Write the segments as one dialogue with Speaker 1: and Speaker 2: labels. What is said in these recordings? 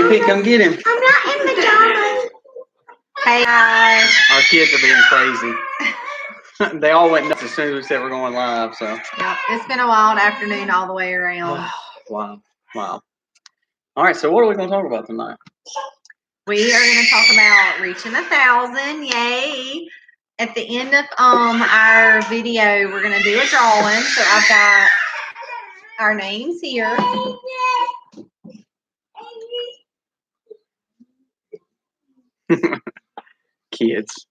Speaker 1: AP, come get him.
Speaker 2: I'm not in pajamas. Hey guys.
Speaker 1: Our kids are being crazy. They all went nuts as soon as we said we're going live. So.
Speaker 2: Yep, it's been a wild afternoon all the way around.
Speaker 1: Wow. All right, so what are we going to talk about tonight?
Speaker 2: We are going to talk about reaching 1,000. Yay! At the end of our video, we're going to do a drawing. So I've got our names here.
Speaker 1: Kids.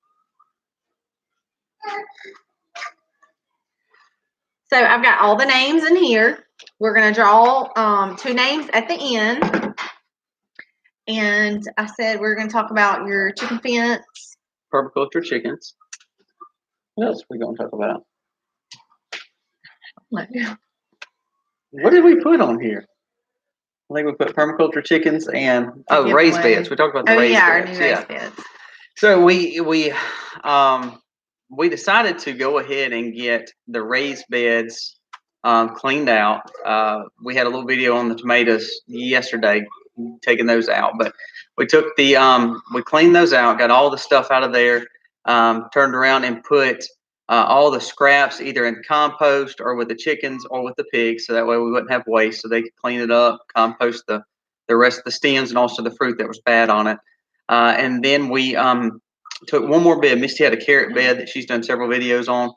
Speaker 2: So I've got all the names in here. We're going to draw 2 names at the end. And I said we're going to talk about your chicken fence.
Speaker 1: Permaculture chickens. What else are we going to talk about? What did we put on here? I think we put permaculture chickens and raised beds. We talked about the raised beds.
Speaker 2: Our new raised beds.
Speaker 1: So we decided to go ahead and get the raised beds cleaned out. We had a little video on the tomatoes yesterday, taking those out, but we took the we cleaned those out, got all the stuff out of there, turned around and put all the scraps either in compost or with the chickens or with the pigs, so that way we wouldn't have waste, so they could clean it up, compost the rest of the stems and also the fruit that was bad on it. And then we took one more bed. Misty had a carrot bed that she's done several videos on.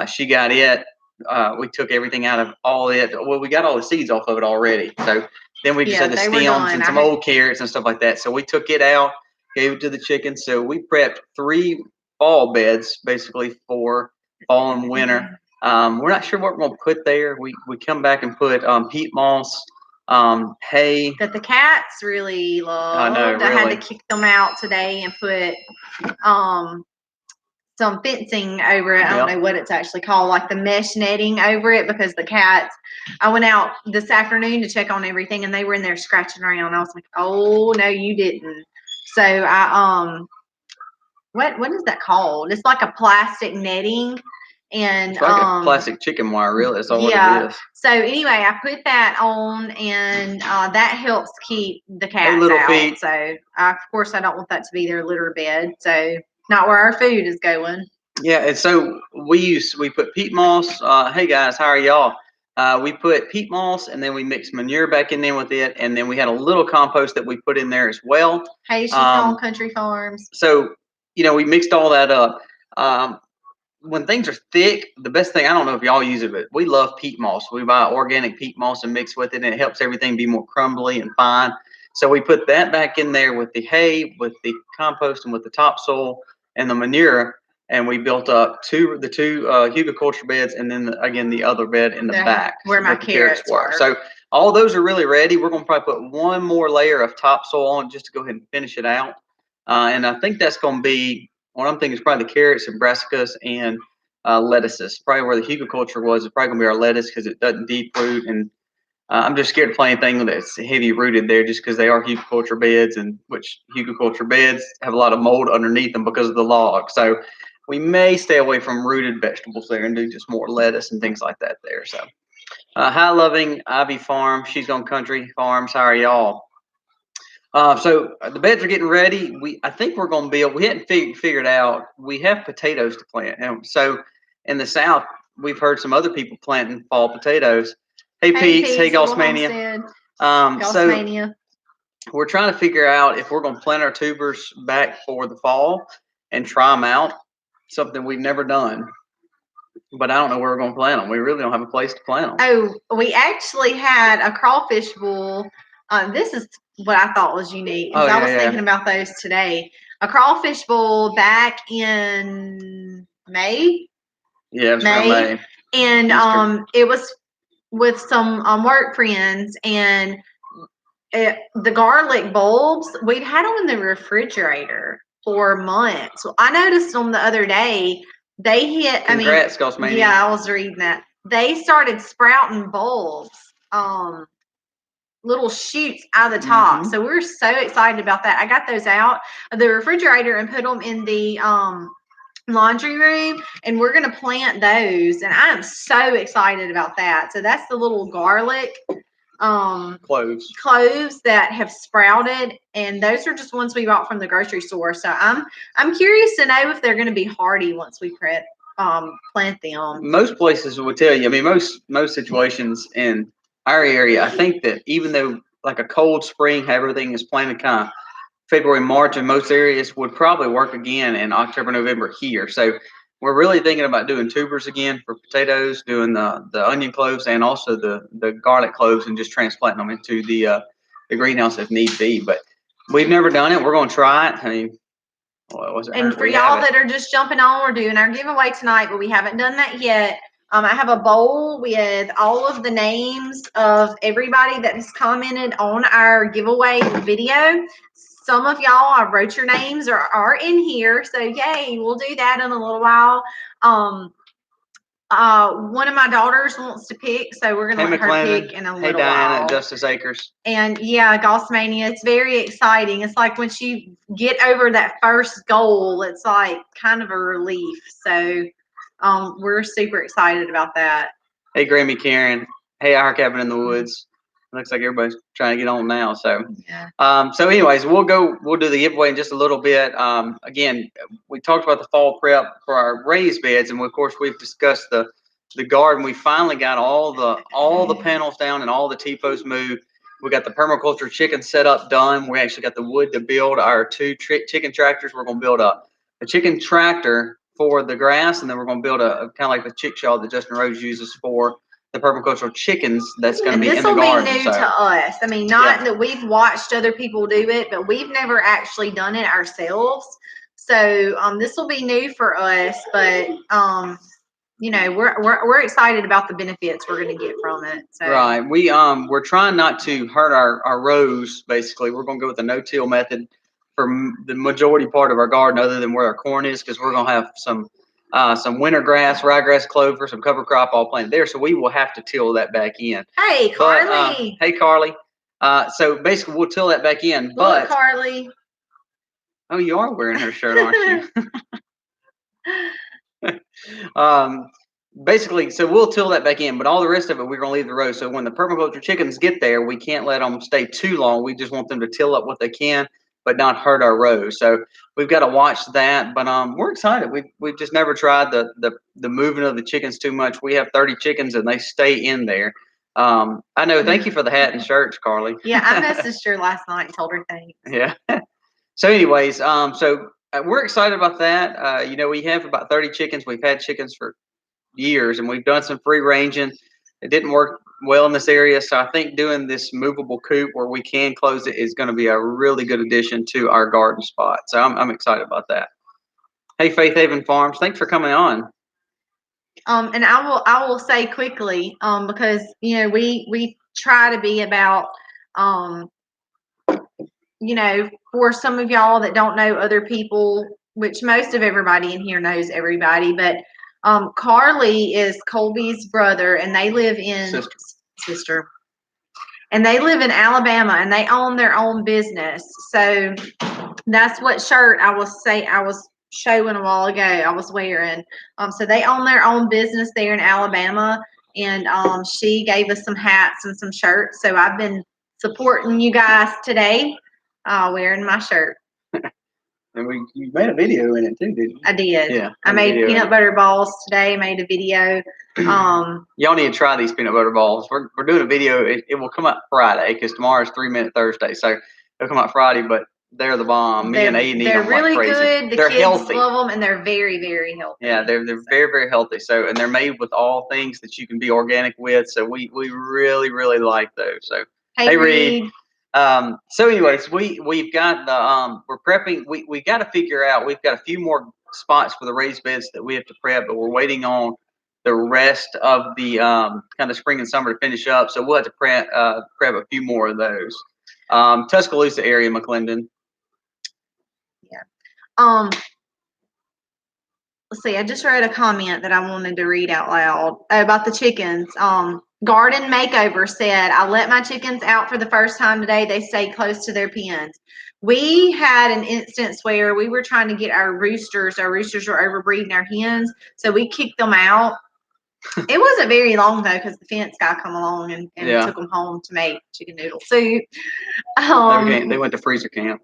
Speaker 1: She got it. We took everything out of all it. Well, we got all the seeds off of it already. So then we just had the stems and some old carrots and stuff like that. So we took it out, gave it to the chickens. So we prepped 3 fall beds basically for fall and winter. We're not sure what we're going to put there. We come back and put peat moss, hay.
Speaker 2: That the cats really loved.
Speaker 1: I know,
Speaker 2: I had to kick them out today and put some fencing over it. I don't know what it's actually called, like the mesh netting over it, because the cats, I went out this afternoon to check on everything and they were in there scratching around. I was like, oh no, you didn't. So I what is that called? It's like a plastic netting. And
Speaker 1: it's like a plastic chicken wire, really. That's all what it is.
Speaker 2: So anyway, I put that on, and that helps keep the cats out.
Speaker 1: Feet.
Speaker 2: So of course I don't want that to be their litter bed. So not where our food is going.
Speaker 1: Yeah, and so we put peat moss. Hey guys, how are y'all? We put peat moss, and then we mixed manure back in there with it, and then we had a little compost that we put in there as well.
Speaker 2: Hey, she's on Country Farms.
Speaker 1: So we mixed all that up. When things are thick, the best thing, I don't know if y'all use it, but we love peat moss. We buy organic peat moss and mix with it, and it helps everything be more crumbly and fine. So we put that back in there with the hay, with the compost, and with the topsoil and the manure, and we built up the two hugelkultur beds, and then again the other bed in the back
Speaker 2: where my carrots were.
Speaker 1: So all those are really ready. We're going to probably put one more layer of topsoil on just to go ahead and finish it out, and I think that's going to be. What I'm thinking is probably the carrots and brassicas and lettuces. Probably where the hugelkultur was, it's probably going to be our lettuce because it doesn't deep root. And I'm just scared to plant anything that's heavy rooted there just because they are hugelkultur beds, and which hugelkultur beds have a lot of mold underneath them because of the log. So we may stay away from rooted vegetables there and do just more lettuce and things like that there. So Hi Loving, Ivy Farm, she's on Country Farms. How are y'all? So the beds are getting ready. I think we're going to build. We hadn't figured out. We have potatoes to plant, and so in the South, we've heard some other people planting fall potatoes. Hey Pete, hey Gaussmania. So we're trying to figure out if we're going to plant our tubers back for the fall and try them out. Something we've never done, but I don't know where we're going to plant them. We really don't have a place to plant them.
Speaker 2: Oh, we actually had a crawfish bowl. This is what I thought was unique. I was thinking about those today. A crawfish bowl back in May.
Speaker 1: Yeah, it was May.
Speaker 2: And it was with some work friends, and the garlic bulbs, we'd had them in the refrigerator for months. So I noticed them the other day. They hit.
Speaker 1: Congrats, Gaussmania.
Speaker 2: Yeah, I was reading that. They started sprouting bulbs. Little shoots out of the top. So we were so excited about that. I got those out of the refrigerator and put them in the laundry room, and we're going to plant those, and I am so excited about that. So that's the little garlic
Speaker 1: cloves
Speaker 2: that have sprouted, and those are just ones we bought from the grocery store. So I'm curious to know if they're going to be hardy once we plant them.
Speaker 1: Most places would tell you. I mean, most situations in our area, I think that even though like a cold spring, everything is planted kind of February, March in most areas, would probably work again in October, November here. So we're really thinking about doing tubers again for potatoes, doing the onion cloves and also the garlic cloves, and just transplanting them into the greenhouse if need be. But we've never done it. We're going to try it. I mean,
Speaker 2: and for y'all that are just jumping on, we're doing our giveaway tonight, but we haven't done that yet. I have a bowl with all of the names of everybody that has commented on our giveaway video. Some of y'all, I wrote your names are in here, so yay, we'll do that in a little while. One of my daughters wants to pick, so we're gonna let her pick in a little while. Hey,
Speaker 1: Diana at Justice Acres.
Speaker 2: And yeah, Gossmania, it's very exciting. It's like once you get over that first goal, it's like kind of a relief. So we're super excited about that.
Speaker 1: Hey, Grammy Karen. Hey, Our Cabin in the Woods. Looks like everybody's trying to get on now. So,
Speaker 2: yeah.
Speaker 1: So anyways, we'll do the giveaway in just a little bit. Again, we talked about the fall prep for our raised beds, and of course, we've discussed the garden. We finally got all the panels down and all the T-posts moved. We got the permaculture chicken setup done. We actually got the wood to build our two chicken tractors. We're going to build a chicken tractor for the grass, and then we're going to build a kind of like the chickshaw that Justin Rose uses for the permacultural chickens. That's going to be in the garden.
Speaker 2: This will be new to us. I mean, not that we've watched other people do it, but we've never actually done it ourselves. So this will be new for us, but you know, we're excited about the benefits we're going to get from it. So.
Speaker 1: Right. We're trying not to hurt our rows. Basically, we're going to go with the no-till method for the majority part of our garden, other than where our corn is, because we're going to have some winter grass, ryegrass, clover, some cover crop all planted there. So we will have to till that back in.
Speaker 2: Hey, Carly.
Speaker 1: Hey, Carly. So basically, we'll till that back in.
Speaker 2: Look, Carly.
Speaker 1: Oh, you are wearing her shirt, aren't you? Basically, so we'll till that back in, but all the rest of it, we're going to leave the row. So when the permaculture chickens get there, we can't let them stay too long. We just want them to till up what they can, but not hurt our rows. So we've got to watch that. But we're excited. We've just never tried the moving of the chickens too much. We have 30 chickens, and they stay in there. I know. Thank you for the hat and shirts, Carly.
Speaker 2: Yeah, I messaged her last night and told her thanks.
Speaker 1: Yeah. So anyways, we're excited about that. You know, we have about 30 chickens. We've had chickens for years, and we've done some free ranging. It didn't work well in this area, so I think doing this movable coop where we can close it is going to be a really good addition to our garden spot. So I'm excited about that. Hey, Faith Haven Farms, thanks for coming on.
Speaker 2: And I will say quickly, because you know we try to be about you know, for some of y'all that don't know other people, which most of everybody in here knows everybody, but Carly is Colby's brother, and they live in sister. And they live in Alabama, and they own their own business. So that's what shirt I was showing a while ago. I was wearing. So they own their own business there in Alabama, and she gave us some hats and some shirts. So I've been supporting you guys today, wearing my shirt.
Speaker 1: And you made a video in it too, didn't you?
Speaker 2: I did.
Speaker 1: Yeah.
Speaker 2: I made peanut butter balls today. Made a video.
Speaker 1: Y'all need to try these peanut butter balls. We're doing a video. It will come out Friday because tomorrow's 3 Minute Thursday. So it'll come out Friday, but they're the bomb. Me and Aiden eat them like crazy.
Speaker 2: They're really good.
Speaker 1: They're
Speaker 2: kids
Speaker 1: healthy.
Speaker 2: Love them, and they're very, very healthy.
Speaker 1: Yeah, they're very, very healthy. So, and they're made with all things that you can be organic with. So we really, really like those. So
Speaker 2: hey Reed.
Speaker 1: So anyways, we've got the we're prepping. We got to figure out. We've got a few more spots for the raised beds that we have to prep, but we're waiting on the rest of the kind of spring and summer to finish up. So we'll have to prep a few more of those. Tuscaloosa area, McClendon.
Speaker 2: Yeah. Let's see. I just read a comment that I wanted to read out loud about the chickens. Garden Makeover said, I let my chickens out for the first time today. They stayed close to their pens. We had an instance where we were trying to get our roosters. Our roosters were overbreeding our hens, so we kicked them out. It wasn't very long though, because the fence guy come along and took them home to make chicken noodle soup.
Speaker 1: They went to freezer camp.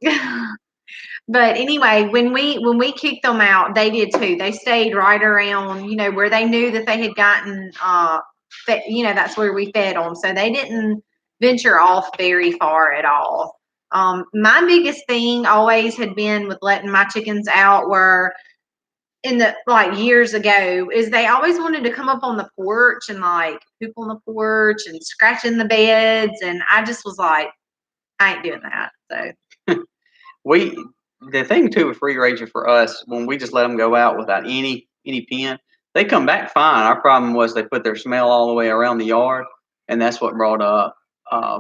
Speaker 2: But anyway, when we kicked them out, they did too. They stayed right around, where they knew that they had gotten, that's where we fed them. So they didn't venture off very far at all. My biggest thing always had been with letting my chickens out were in the years ago is they always wanted to come up on the porch and poop on the porch and scratch in the beds. And I just was like, I ain't doing that. So
Speaker 1: the thing too with free ranging for us, when we just let them go out without any pen, they come back fine. Our problem was they put their smell all the way around the yard, and that's what brought up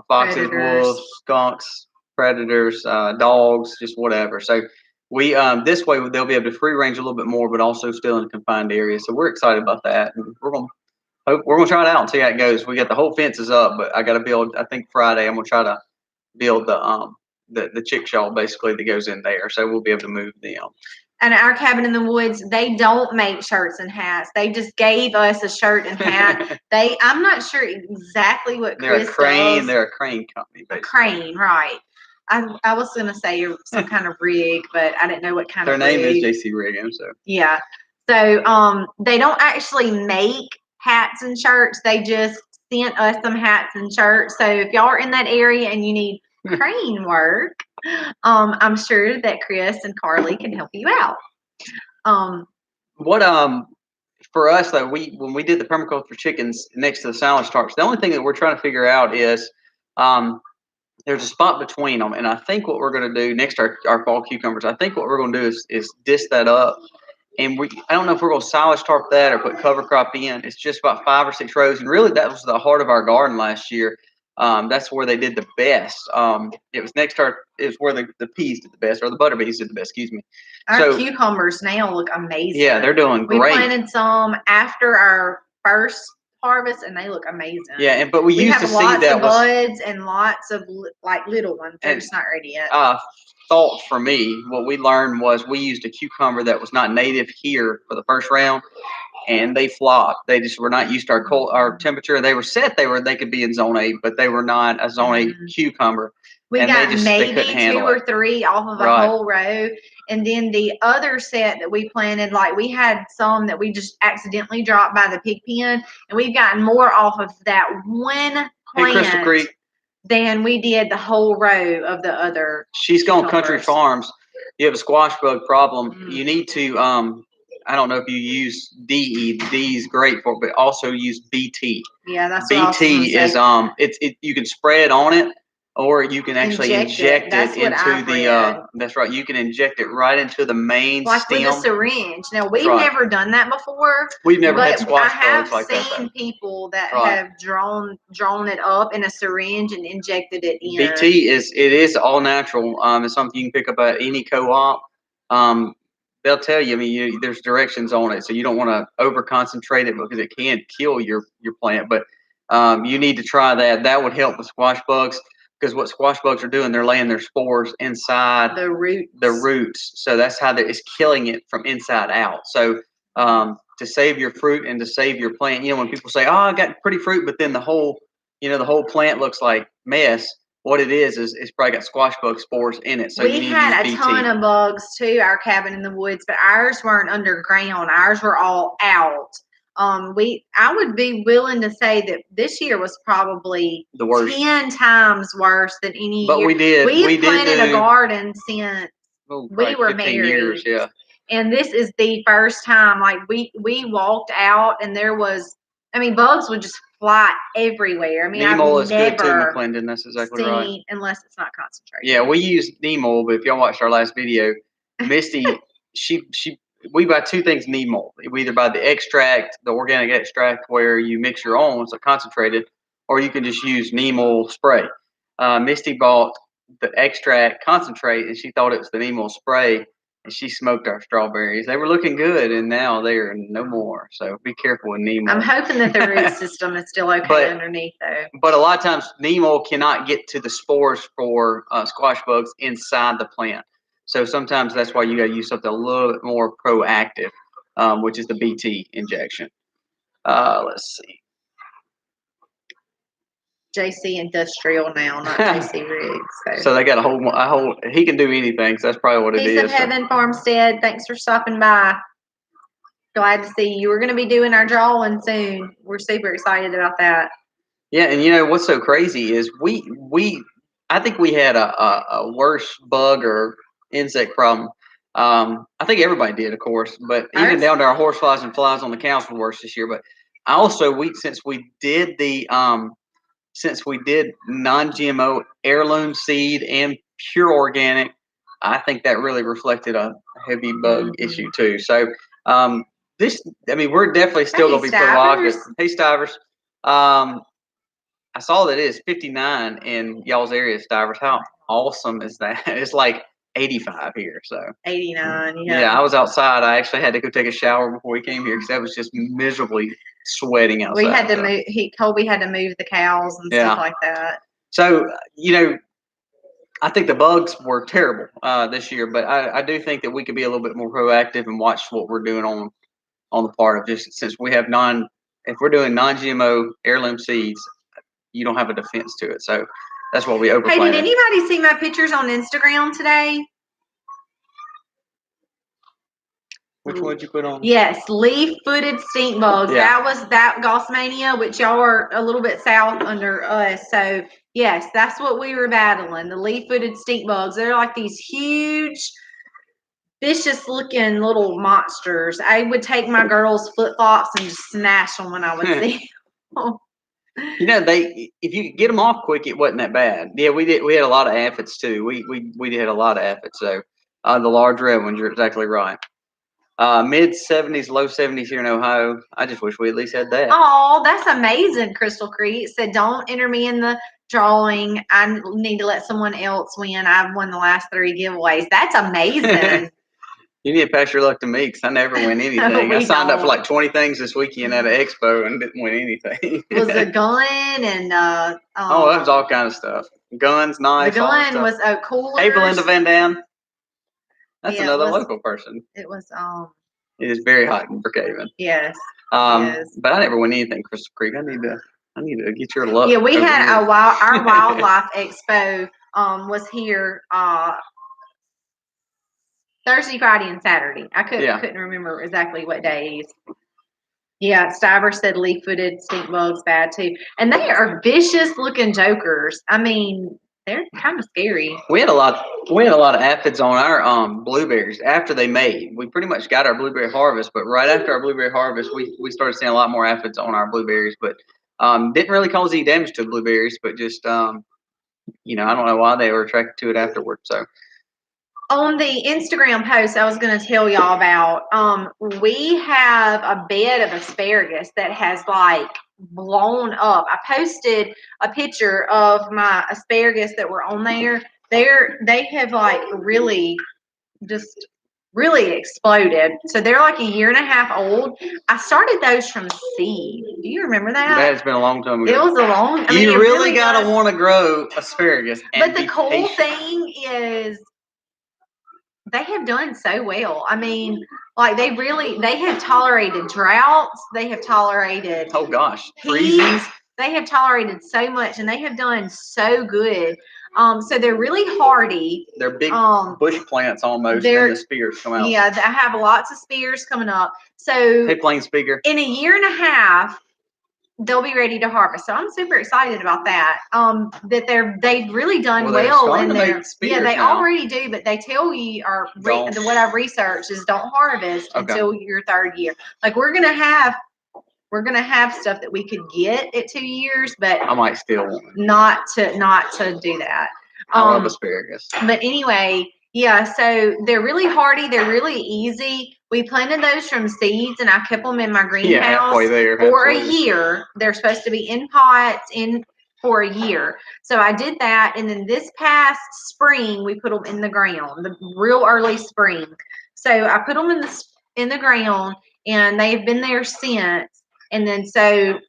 Speaker 1: foxes, wolves, skunks, predators, dogs, just whatever. So we this way they'll be able to free range a little bit more, but also still in a confined area. So we're excited about that, and we're gonna try it out and see how it goes. We got the whole fences up, but I got to build. I think Friday I'm gonna try to build the chickshaw basically that goes in there, so we'll be able to move them.
Speaker 2: And our cabin in the woods, they don't make shirts and hats. They just gave us a shirt and hat. I'm not sure exactly what Chris does.
Speaker 1: They're a crane company. Basically.
Speaker 2: A crane, right. I was going to say some kind of rig, but I didn't know what kind of rig.
Speaker 1: Their name is JC Rigging, so.
Speaker 2: Yeah. So they don't actually make hats and shirts. They just sent us some hats and shirts. So if y'all are in that area and you need crane work, I'm sure that Chris and Carly can help you out.
Speaker 1: For us though, when we did the permaculture chickens next to the silage tarps, the only thing that we're trying to figure out is there's a spot between them, and I think what we're going to do next to our fall cucumbers, I think what we're going to do is disc that up, and I don't know if we're going to silage tarp that or put cover crop in. It's just about 5 or 6 rows, and really that was the heart of our garden last year. That's where they did the best. It was it was where the peas did the best, or the butter beans did the best, excuse me.
Speaker 2: Our cucumbers now look amazing.
Speaker 1: Yeah, they're doing great.
Speaker 2: We planted some after our first harvest, and they look amazing.
Speaker 1: Yeah, but we used to see that
Speaker 2: lots of buds and lots of little ones. They're just not ready yet.
Speaker 1: Thought for me, what we learned was we used a cucumber that was not native here for the first round, and they flopped. They just were not used to our temperature. They were set. They could be in zone 8, but they were not a zone 8 cucumber.
Speaker 2: We got maybe 2 or 3 off of a whole row. And then the other set that we planted, we had some that we just accidentally dropped by the pig pen, and we've gotten more off of that one plant than we did the whole row of the other.
Speaker 1: She's gone Country Farms. You have a squash bug problem. You need to, I don't know if you use DE. D is great for it, but also use BT.
Speaker 2: Yeah, that's
Speaker 1: BT
Speaker 2: what I was
Speaker 1: gonna say. You can spray it on it, or you can actually inject it into the. That's right. You can inject it right into the main stem.
Speaker 2: With a syringe. Now we've never done that before.
Speaker 1: We've never had squash bugs like that.
Speaker 2: I have seen people that have drawn it up in a syringe and injected it in.
Speaker 1: BT is all natural. It's something you can pick up at any co-op. They'll tell you. I mean, there's directions on it, so you don't want to over concentrate it because it can kill your plant. But you need to try that. That would help with squash bugs. Because what squash bugs are doing, they're laying their spores inside
Speaker 2: the
Speaker 1: roots. So that's how it's killing it from inside out. So to save your fruit and to save your plant, when people say, "Oh, I got pretty fruit," but then the whole plant looks like mess. What it is it's probably got squash bug spores in it. So
Speaker 2: we had a ton of bugs too, our cabin in the woods, but ours weren't underground. Ours were all out. I would be willing to say that this year was probably
Speaker 1: the worst.
Speaker 2: 10 times worse than any year.
Speaker 1: But we
Speaker 2: planted a garden since we were married.
Speaker 1: Years, yeah.
Speaker 2: And this is the first time, we walked out and there was, bugs would just fly everywhere.
Speaker 1: Neem oil is good too, McClendon. That's exactly right.
Speaker 2: Unless it's not concentrated.
Speaker 1: Yeah, we use neem oil, but if y'all watched our last video, Misty, we buy 2 things neem oil. We either buy the extract, the organic extract, where you mix your own, so concentrated, or you can just use neem oil spray. Misty bought the extract concentrate, and she thought it was the neem oil spray, and she smoked our strawberries. They were looking good, and now they are no more. So be careful with neem oil.
Speaker 2: I'm hoping that the root system is still okay underneath, though.
Speaker 1: But a lot of times, neem oil cannot get to the spores for squash bugs inside the plant. So sometimes that's why you got to use something a little bit more proactive, which is the BT injection. Let's see.
Speaker 2: JC Industrial now, not JC Riggs.
Speaker 1: So they got a whole. He can do anything. So that's probably what it is.
Speaker 2: Piece of Heaven Farmstead. Thanks for stopping by. Glad to see you. We're going to be doing our drawing soon. We're super excited about that.
Speaker 1: Yeah, and you know what's so crazy is I think we had a worse bug or insect problem. I think everybody did, of course, but even down to our horseflies and flies on the cows were worse this year. But I also since we did non-GMO heirloom seed and pure organic, I think that really reflected a heavy bug issue too. So we're definitely still going to be provocative. Hey, Stivers. I saw that it is 59 in y'all's area, Stivers. How awesome is that? It's like 85 here. So
Speaker 2: 89.
Speaker 1: Yeah, I was outside. I actually had to go take a shower before we came here because I was just miserably sweating outside.
Speaker 2: We had to move. Colby had to move the cows and stuff like that.
Speaker 1: So I think the bugs were terrible this year, but I do think that we could be a little bit more proactive and watch what we're doing on the part of just since we have if we're doing non-GMO heirloom seeds, you don't have a defense to it. So that's what we overplanted.
Speaker 2: Hey, did anybody see my pictures on Instagram today?
Speaker 1: Which one did you put on?
Speaker 2: Yes, leaf-footed stink bugs. Yeah. That was that Gossmania, which y'all are a little bit south under us. So yes, that's what we were battling. The leaf-footed stink bugs. They're like these huge, vicious-looking little monsters. I would take my girls' flip-flops and just smash them when I would see them.
Speaker 1: If you could get them off quick, it wasn't that bad. Yeah, we did. We had a lot of aphids too. We did a lot of aphids. So the large red ones, you're exactly right. Mid 70s, low 70s here in Ohio. I just wish we at least had that.
Speaker 2: Oh, that's amazing, Crystal Creek. Said, don't enter me in the drawing. I need to let someone else win. I've won the last 3 giveaways. That's amazing.
Speaker 1: You need to pass your luck to me because I never win anything. I signed up for like 20 things this weekend at an expo and didn't win anything.
Speaker 2: Was a gun and
Speaker 1: that was all kind of stuff. Guns, knives.
Speaker 2: The gun was a cooler.
Speaker 1: Hey, Belinda Van Dam. That's another local person.
Speaker 2: It was
Speaker 1: It is very hot in Brookhaven.
Speaker 2: Yes.
Speaker 1: But I never win anything, Crystal Creek. I need to get your luck.
Speaker 2: Yeah, we had our wildlife expo was here Thursday, Friday, and Saturday. I couldn't remember exactly what days. Yeah, Stiver said leaf-footed stink bugs bad too, and they are vicious-looking jokers. I mean, they're kind of scary.
Speaker 1: We had a lot of aphids on our blueberries after they made. We pretty much got our blueberry harvest, but right after our blueberry harvest, we started seeing a lot more aphids on our blueberries. But didn't really cause any damage to the blueberries, but just I don't know why they were attracted to it afterwards. So.
Speaker 2: On the Instagram post I was going to tell y'all about, we have a bed of asparagus that has like blown up. I posted a picture of my asparagus that were on there. They have like really exploded. So they're like 1.5 years old. I started those from seed. Do you remember that?
Speaker 1: That's been a long time ago.
Speaker 2: It was a long.
Speaker 1: You really gotta want to grow asparagus.
Speaker 2: But the cool thing is, they have done so well. I mean, like they have tolerated droughts. They have tolerated freezing. They have tolerated so much, and they have done so good. So they're really hardy.
Speaker 1: They're big bush plants almost, and the spears come out.
Speaker 2: Yeah, I have lots of spears coming up. So
Speaker 1: hey, plain speaker.
Speaker 2: In 1.5 years, they'll be ready to harvest. So I'm super excited about that. That they've really done well in there. Yeah, they already do, but they tell you what I've researched is don't harvest until your 3rd year. Like we're gonna have stuff that we could get at 2 years, but
Speaker 1: I might steal one.
Speaker 2: Not to do that.
Speaker 1: I love asparagus.
Speaker 2: But anyway, yeah, so they're really hardy, they're really easy. We planted those from seeds, and I kept them in my greenhouse for a year. They're supposed to be in pots for a year. So I did that, and then this past spring, we put them in the ground, the real early spring. So I put them in the ground, and they've been there since. And then so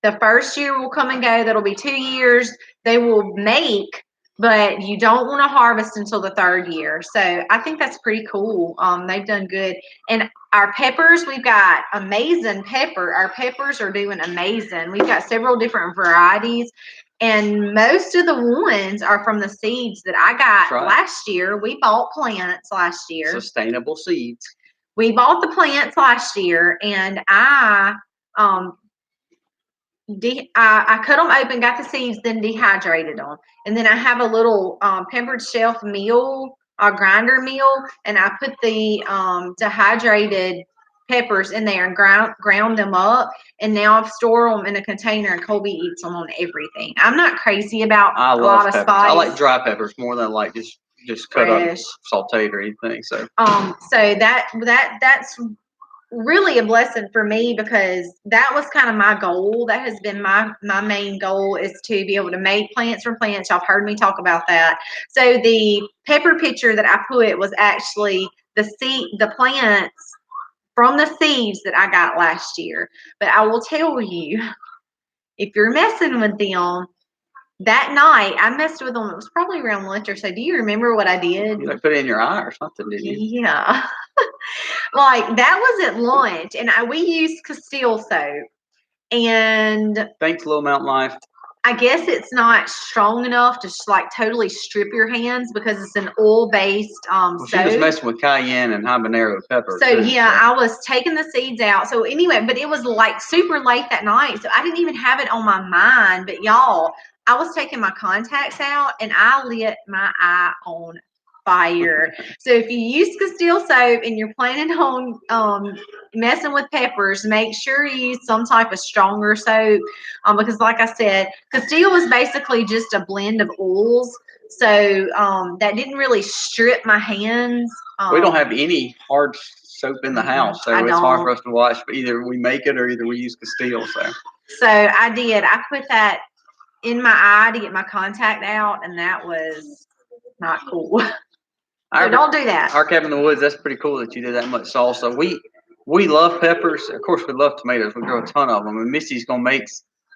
Speaker 2: the first year will come and go. That'll be 2 years. They will make but you don't want to harvest until the 3rd year. So I think that's pretty cool. They've done good. And our peppers, we've got amazing pepper. Our peppers are doing amazing. We've got several different varieties. And most of the ones are from the seeds that I got last year. We bought plants last year.
Speaker 1: Sustainable seeds.
Speaker 2: We bought the plants last year, and I cut them open, got the seeds, then dehydrated them. And then I have a little peppered shelf meal, a grinder meal, and I put the dehydrated peppers in there and ground them up. And now I've stored them in a container, and Colby eats them on everything. I'm not crazy about a lot of spice.
Speaker 1: I like dry peppers more than like just cut up, sauteed or anything. So
Speaker 2: that's really a blessing for me, because that was kind of my goal. That has been my main goal, is to be able to make plants from plants. Y'all have heard me talk about that. So the pepper picture that I put was actually the plants from the seeds that I got last year. But I will tell you, if you're messing with them, that night I messed with them. It was probably around lunch or so. Do you remember what I did?
Speaker 1: You put it in your eye or something, didn't you?
Speaker 2: Yeah. Like, that was at lunch, and we used Castile soap. And
Speaker 1: thanks, Little Mountain Life.
Speaker 2: I guess it's not strong enough to like totally strip your hands, because it's an oil-based soap.
Speaker 1: She was messing with cayenne and habanero pepper.
Speaker 2: So yeah, I was taking the seeds out. So anyway, but it was like super late that night, so I didn't even have it on my mind. But y'all, I was taking my contacts out, and I lit my eye on fire. So if you use Castile soap and you're planning on messing with peppers, make sure you use some type of stronger soap, because like I said, Castile is basically just a blend of oils. So that didn't really strip my hands.
Speaker 1: We don't have any hard soap in the house, so it's hard for us to wash. But either we make it or either we use Castile.
Speaker 2: So I did. I put that in my eye to get my contact out, and that was not cool. So don't do that.
Speaker 1: Our cabin in the woods, that's pretty cool that you did that much salsa. We love peppers. Of course, we love tomatoes. We grow a ton of them. And Missy's going to make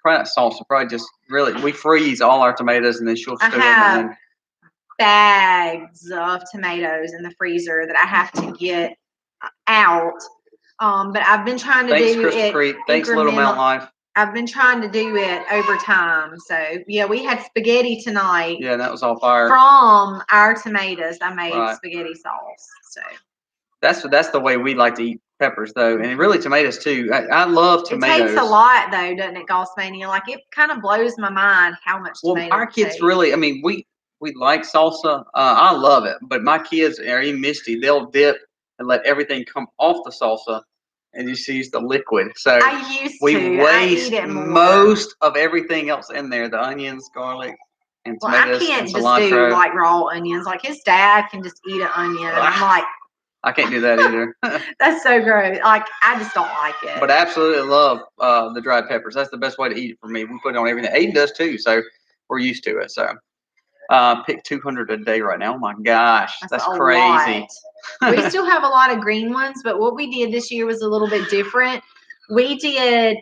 Speaker 1: probably not salsa, probably just really, we freeze all our tomatoes and then she'll stew them.
Speaker 2: And then bags of tomatoes in the freezer that I have to get out. But I've been trying to do it.
Speaker 1: Creek. Thanks, Little Mountain Life.
Speaker 2: I've been trying to do it over time. So yeah, we had spaghetti tonight.
Speaker 1: Yeah, that was all fire.
Speaker 2: From our tomatoes, I made spaghetti sauce. So
Speaker 1: that's the way we like to eat peppers, though, and really tomatoes too. I love tomatoes.
Speaker 2: It takes a lot, though, doesn't it, Gossmania? Like, it kind of blows my mind how much tomatoes.
Speaker 1: Well, our kids really. I mean, we like salsa. I love it, but my kids, or even Misty, they'll dip and let everything come off the salsa and just use the liquid. So we waste most of everything else in there: the onions, garlic, and tomatoes.
Speaker 2: I can't just do like raw onions. Like, his dad can just eat an onion, and I'm like,
Speaker 1: I can't do that either.
Speaker 2: That's so gross. Like, I just don't like it.
Speaker 1: But I absolutely love the dried peppers. That's the best way to eat it for me. We put it on everything. Aiden does too, so we're used to it. So pick 200 a day right now. Oh my gosh, that's crazy.
Speaker 2: We still have a lot of green ones, but what we did this year was a little bit different. We did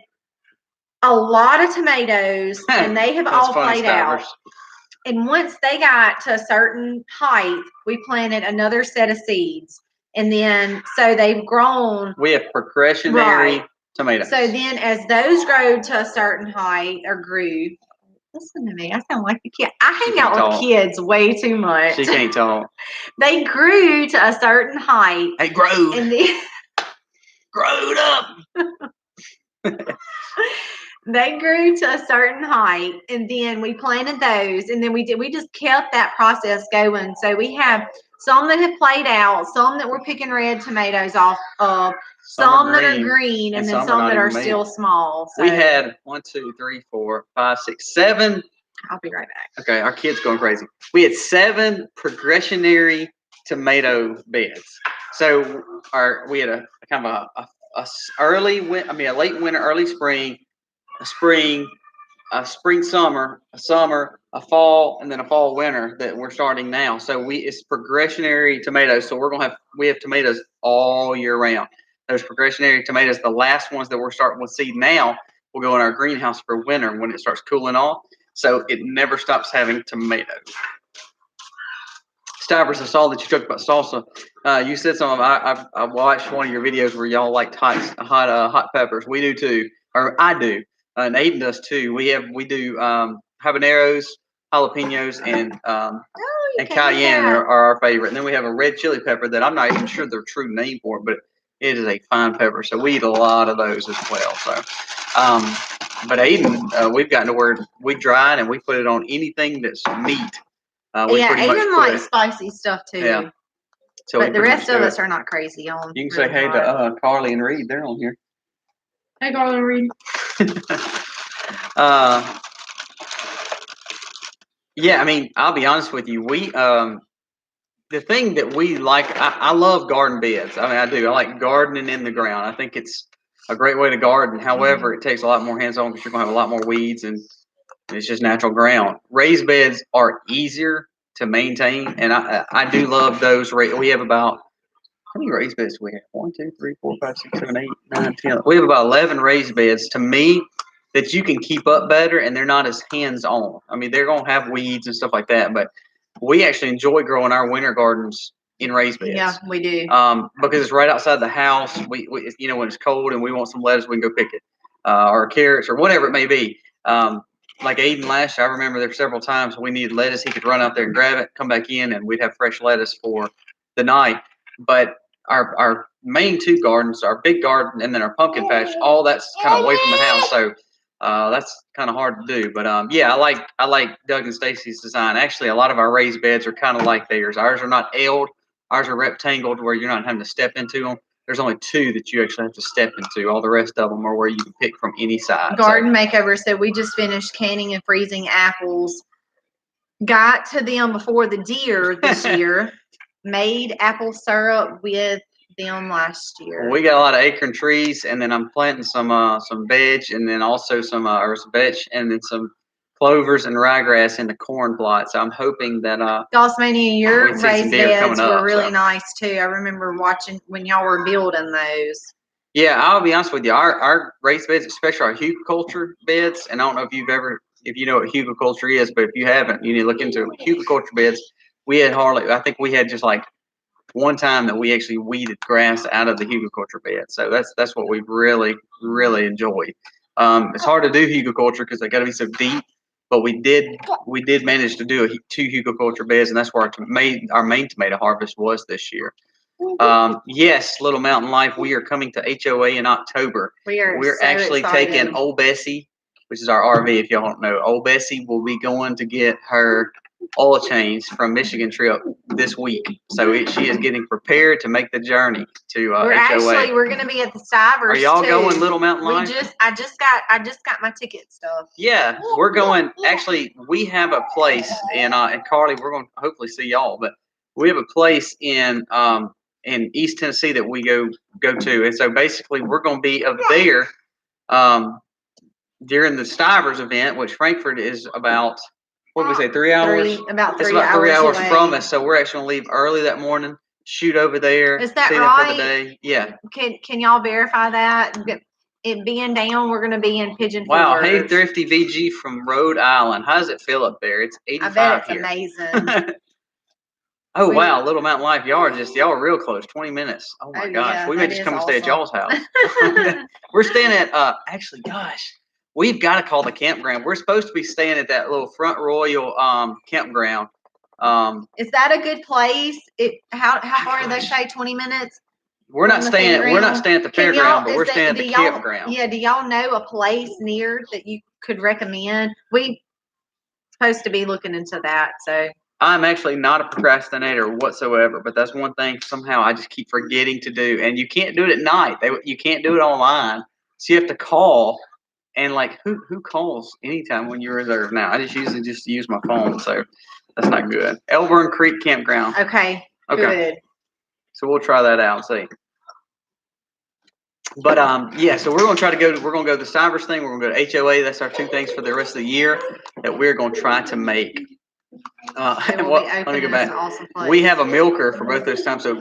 Speaker 2: a lot of tomatoes, and they have all played out. And once they got to a certain height, we planted another set of seeds. And then, so they've grown.
Speaker 1: We have progressionary tomatoes.
Speaker 2: So then as those grow to a certain height, or grew, listen to me, I sound like a kid. I hang out with kids way too much.
Speaker 1: She can't talk.
Speaker 2: They grew to a certain height.
Speaker 1: They grew.
Speaker 2: And then
Speaker 1: growed up.
Speaker 2: They grew to a certain height, and then we planted those, and then we just kept that process going. So we have some that have played out, some that we're picking red tomatoes off of, some that are green, and then some that are still small. So
Speaker 1: we had 1, 2, 3, 4, 5, 6, 7.
Speaker 2: I'll be right back.
Speaker 1: Okay, our kid's going crazy. We had 7 progressionary tomato beds. So we had a kind of a late winter, early spring, a spring, summer, a fall, and then a fall winter that we're starting now. So it's progressionary tomatoes. So we have tomatoes all year round. Those progressionary tomatoes, the last ones that we're starting with seed now, will go in our greenhouse for winter when it starts cooling off. So it never stops having tomatoes. Stivers, I saw that you talked about salsa. You said something. I watched one of your videos where y'all like hot peppers. We do too, or I do, and Aiden does too. We do habaneros, jalapenos, and cayenne are our favorite. And then we have a red chili pepper that I'm not even sure their true name for, but it is a fine pepper. So we eat a lot of those as well. So, but Aiden, we've gotten to where we dry it and we put it on anything that's meat. We pretty much
Speaker 2: Aiden likes spicy stuff too.
Speaker 1: Yeah. So
Speaker 2: but the rest of us are not crazy on.
Speaker 1: You can say hey to Carly and Reed. They're on here.
Speaker 2: Hey, Carly and Reed.
Speaker 1: Yeah, I mean, I'll be honest with you. We the thing that we like, I love garden beds. I mean, I do. I like gardening in the ground. I think it's a great way to garden. However, it takes a lot more hands-on because you're gonna have a lot more weeds and it's just natural ground. Raised beds are easier to maintain, and I do love those. We have about how many raised beds do we have? 1, 2, 3, 4, 5, 6, 7, 8, 9, 10. We have about 11 raised beds. To me, that you can keep up better, and they're not as hands-on. I mean, they're gonna have weeds and stuff like that, but we actually enjoy growing our winter gardens in raised beds.
Speaker 2: Yeah, we do.
Speaker 1: Because it's right outside the house. We you know, when it's cold and we want some lettuce, we can go pick it, or carrots or whatever it may be. Like Aiden last year, I remember there were several times we needed lettuce. He could run out there and grab it, come back in, and we'd have fresh lettuce for the night. But our main two gardens, our big garden and then our pumpkin patch, all that's kind of away from the house. So that's kind of hard to do. But yeah, I like Doug and Stacy's design. Actually, a lot of our raised beds are kind of like theirs. Ours are not L'd. Ours are rectangled where you're not having to step into them. There's only two that you actually have to step into. All the rest of them are where you can pick from any side.
Speaker 2: Garden Makeover said we just finished canning and freezing apples. Got to them before the deer this year. Made apple syrup with them last year.
Speaker 1: We got a lot of acorn trees, and then I'm planting some veg, and then also some veg, and then some clovers and ryegrass in the corn plot. So I'm hoping that
Speaker 2: Dawsmania, your raised beds were really
Speaker 1: so.
Speaker 2: Nice too. I remember watching when y'all were building those.
Speaker 1: Yeah, I'll be honest with you. Our raised beds, especially our hugelkultur beds, and I don't know if you know what hugelkultur is, but if you haven't, you need to look into it. Hugelkultur beds, I think we had just like one time that we actually weeded grass out of the hugelkultur bed. So that's what we've really, really enjoyed. It's hard to do hugelkultur because they got to be so deep, but we did manage to do 2 hugelkultur beds, and that's where our main tomato harvest was this year. Yes, Little Mountain Life, we are coming to HOA in October. We're
Speaker 2: so
Speaker 1: actually
Speaker 2: excited.
Speaker 1: taking Old Bessie, which is our RV, if y'all don't know. Old Bessie will be going to get her oil change from Michigan trip this week. So she is getting prepared to make the journey to HOA.
Speaker 2: We're going to be at the Stivers.
Speaker 1: Are y'all going Little Mountain Life?
Speaker 2: I just got my ticket stuff.
Speaker 1: Yeah, we're going. Actually, we have a place in Carly. We're going to hopefully see y'all, but we have a place in East Tennessee that we go to, and so basically we're going to be up there during the Stivers event, which Frankfurt is about, what did we say, 3 hours?
Speaker 2: It's about 3
Speaker 1: hours
Speaker 2: away.
Speaker 1: from us, so we're actually going to leave early that morning, shoot over there,
Speaker 2: is that
Speaker 1: see
Speaker 2: right?
Speaker 1: them for the day. Yeah.
Speaker 2: Can y'all verify that? It being down, we're going to be in Pigeon Forge.
Speaker 1: Wow, hey Thrifty VG from Rhode Island. How does it feel up there? It's 85
Speaker 2: I bet it's
Speaker 1: here.
Speaker 2: Amazing.
Speaker 1: Oh wow, Little Mountain Life, y'all are real close, 20 minutes. Oh my gosh,
Speaker 2: yeah,
Speaker 1: we may just come and stay at y'all's house. We're staying at actually, gosh, we've got to call the campground. We're supposed to be staying at that little Front Royal campground.
Speaker 2: Is that a good place? How far do they say? 20 minutes.
Speaker 1: We're not staying at the fairground, but we're staying at the campground.
Speaker 2: Yeah, do y'all know a place near that you could recommend? We supposed to be looking into that, so.
Speaker 1: I'm actually not a procrastinator whatsoever, but that's one thing somehow I just keep forgetting to do. And you can't do it at night. You can't do it online. So you have to call. And like, who calls anytime when you reserve now? I just usually just use my phone, so that's not good. Elburn Creek Campground.
Speaker 2: Okay. Good.
Speaker 1: So we'll try that out and see. But yeah, so we're gonna go to the Stivers thing. We're gonna go to HOA. That's our 2 things for the rest of the year that we're gonna try to make. Let me go back.
Speaker 2: Awesome,
Speaker 1: we have a milker for both those times, so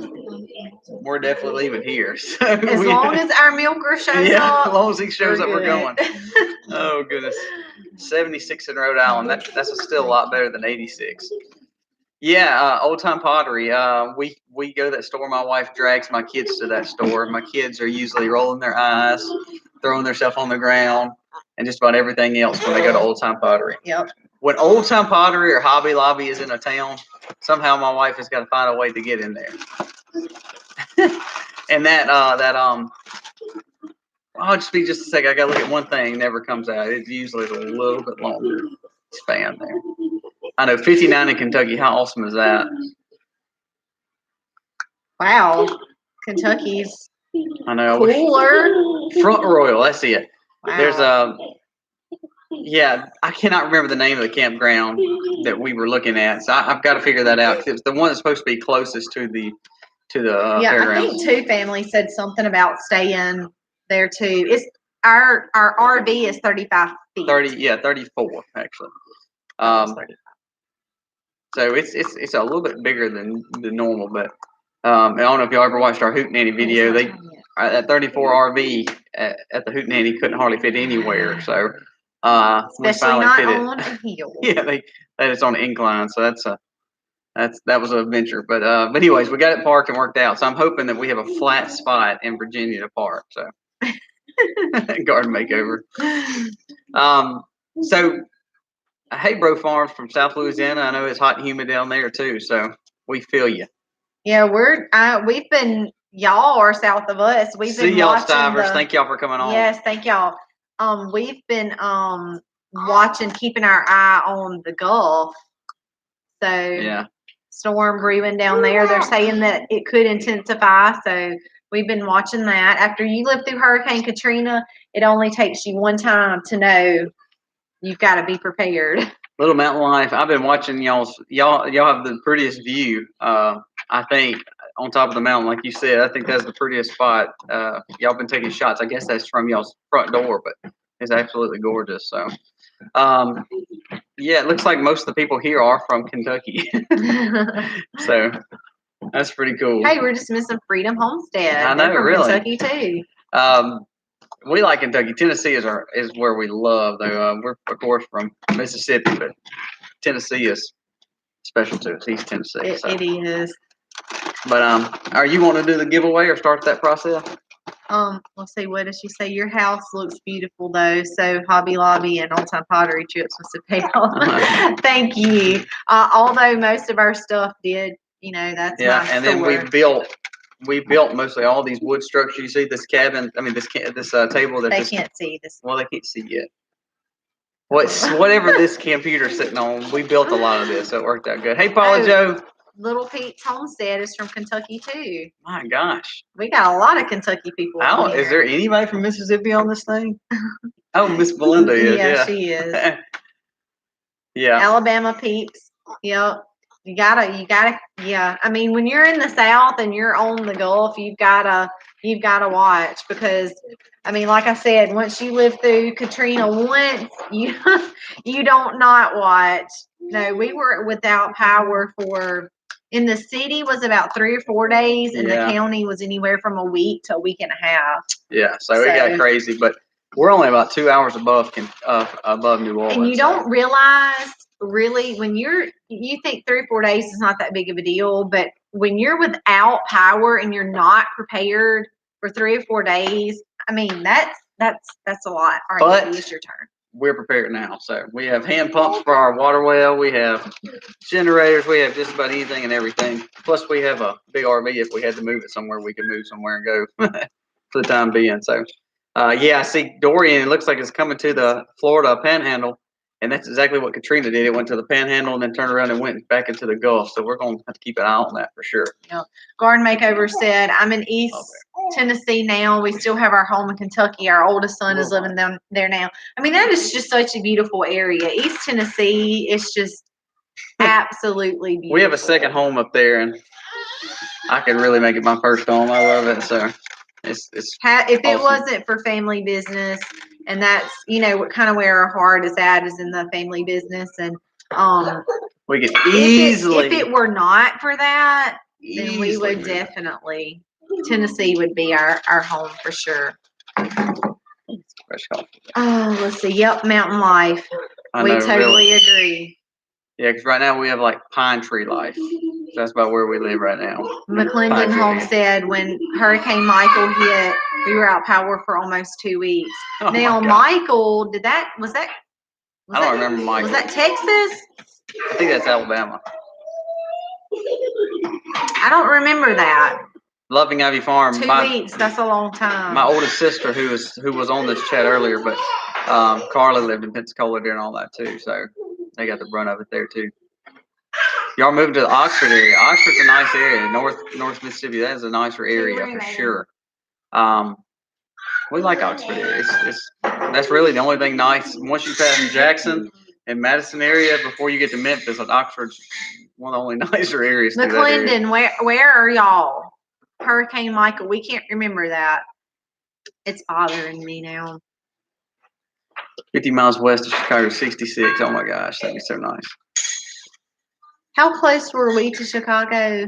Speaker 1: we're definitely leaving here. So
Speaker 2: as long as our milker shows up.
Speaker 1: Yeah, as long as he shows up, we're going. Oh goodness, 76 in Rhode Island. That's still a lot better than 86. Yeah, old time pottery. We go to that store. My wife drags my kids to that store. My kids are usually rolling their eyes, throwing themselves on the ground, and just about everything else when they go to old time pottery.
Speaker 2: Yep.
Speaker 1: When old time pottery or Hobby Lobby is in a town, somehow my wife has got to find a way to get in there. And I'll just be just a second. I gotta look at one thing. Never comes out. It's usually a little bit longer span there. I know 59 in Kentucky. How awesome is that?
Speaker 2: Wow. Kentucky's
Speaker 1: I know.
Speaker 2: cooler.
Speaker 1: Front Royal. That's it.
Speaker 2: Wow.
Speaker 1: There's yeah. I cannot remember the name of the campground that we were looking at. So I've got to figure that out. It's the one that's supposed to be closest to the
Speaker 2: yeah,
Speaker 1: fairgrounds.
Speaker 2: I think Two Family said something about staying there too. It's our RV is 35 feet.
Speaker 1: 34 actually. So it's a little bit bigger than the normal, but I don't know if y'all ever watched our Hootenanny video. They that 34 RV at the Hootenanny couldn't hardly fit anywhere, so we
Speaker 2: Especially
Speaker 1: finally
Speaker 2: not
Speaker 1: fit
Speaker 2: on
Speaker 1: it.
Speaker 2: a hill.
Speaker 1: Yeah, that is on an incline, so that was an adventure. But anyways, we got it parked and worked out. So I'm hoping that we have a flat spot in Virginia to park. So garden makeover. So Hey Bro Farms from South Louisiana. I know it's hot and humid down there too, so we feel you.
Speaker 2: Yeah, we've been, y'all are south of us. We've been
Speaker 1: y'all,
Speaker 2: watching
Speaker 1: Stivers. Thank y'all for coming on.
Speaker 2: Yes, thank y'all. We've been watching, keeping our eye on the Gulf. So
Speaker 1: yeah,
Speaker 2: storm brewing down there. They're saying that it could intensify. So we've been watching that. After you live through Hurricane Katrina, it only takes you one time to know you've got to be prepared.
Speaker 1: Little Mountain Life. I've been watching y'all have the prettiest view. I think on top of the mountain, like you said, I think that's the prettiest spot. Y'all been taking shots. I guess that's from y'all's front door, but it's absolutely gorgeous. So, yeah, it looks like most of the people here are from Kentucky. So that's pretty cool.
Speaker 2: Hey, we're just missing Freedom Homestead.
Speaker 1: I know,
Speaker 2: they're from
Speaker 1: really.
Speaker 2: Kentucky too.
Speaker 1: We like Kentucky. Tennessee is where we love. Though we're of course from Mississippi, but Tennessee is special to us. East Tennessee.
Speaker 2: It is.
Speaker 1: But are you wanting to do the giveaway or start that process?
Speaker 2: Let's see. What does she say? Your house looks beautiful though. So Hobby Lobby and Old Time Pottery Chips must have paid off. Thank you. Although most of our stuff did, that's nice.
Speaker 1: And then we built mostly all these wood structures. You see this cabin? I mean, this table that
Speaker 2: they can't see this.
Speaker 1: Well, they can't see yet. Whatever this computer's sitting on, we built a lot of this, so it worked out good. Hey, Paula Joe.
Speaker 2: Little Pete's Homestead is from Kentucky too.
Speaker 1: My gosh,
Speaker 2: we got a lot of Kentucky people.
Speaker 1: Is there anybody from Mississippi on this thing? Oh, Miss Belinda is. Yeah,
Speaker 2: she is.
Speaker 1: Yeah.
Speaker 2: Alabama peeps. Yep. You gotta. Yeah. I mean, when you're in the South and you're on the Gulf, you've gotta watch because, I mean, like I said, once you live through Katrina once, you don't not watch. No, we were without power in the city was about 3 or 4 days, and the county was anywhere from a week to a week and a half.
Speaker 1: Yeah. So it got crazy, but we're only about 2 hours above New Orleans.
Speaker 2: And you don't realize really when you think 3 or 4 days is not that big of a deal, but when you're without power and you're not prepared for 3 or 4 days, I mean that's a lot. All right, it's your turn.
Speaker 1: We're prepared now. So we have hand pumps for our water well. We have generators. We have just about anything and everything. Plus we have a big RV. If we had to move it somewhere, we could move somewhere and go for the time being. So I see Dorian. It looks like it's coming to the Florida Panhandle, and that's exactly what Katrina did. It went to the Panhandle and then turned around and went back into the Gulf. So we're going to have to keep an eye on that for sure.
Speaker 2: Yeah. Garden Makeover said, "I'm in East Tennessee now. We still have our home in Kentucky. Our oldest son is living down there now." I mean, that is just such a beautiful area. East Tennessee is just absolutely beautiful.
Speaker 1: We have a second home up there, and I could really make it my first home. I love it. So it's
Speaker 2: if
Speaker 1: awesome.
Speaker 2: It wasn't for family business, and that's what kind of where our heart is at is in the family business, and
Speaker 1: we could easily
Speaker 2: if it were not for that, then we would definitely Tennessee would be our home for sure.
Speaker 1: Fresh coffee.
Speaker 2: Oh, let's see. Yep, mountain life. We totally agree.
Speaker 1: Yeah, because right now we have like pine tree life. So that's about where we live right now.
Speaker 2: McClendon Homestead, when Hurricane Michael hit, we were out power for almost 2 weeks.
Speaker 1: Oh
Speaker 2: Now, Michael, was that?
Speaker 1: I don't remember Michael.
Speaker 2: Was that Texas?
Speaker 1: I think that's Alabama.
Speaker 2: I don't remember that.
Speaker 1: Loving Ivy Farm.
Speaker 2: 2 weeks, that's a long time.
Speaker 1: My oldest sister, who was on this chat earlier, but Carla lived in Pensacola during all that too, so they got the brunt of it there too. Y'all moved to the Oxford area. Oxford's a nice area. North Mississippi, that is a nicer area for sure. We like Oxford area. That's really the only thing nice. Once you pass in Jackson and Madison area, before you get to Memphis, Oxford's one of the only nicer areas.
Speaker 2: McClendon, where are y'all? Hurricane Michael, we can't remember that. It's bothering me now.
Speaker 1: 50 miles west of Chicago, 66. Oh my gosh, that'd be so nice.
Speaker 2: How close were we to Chicago?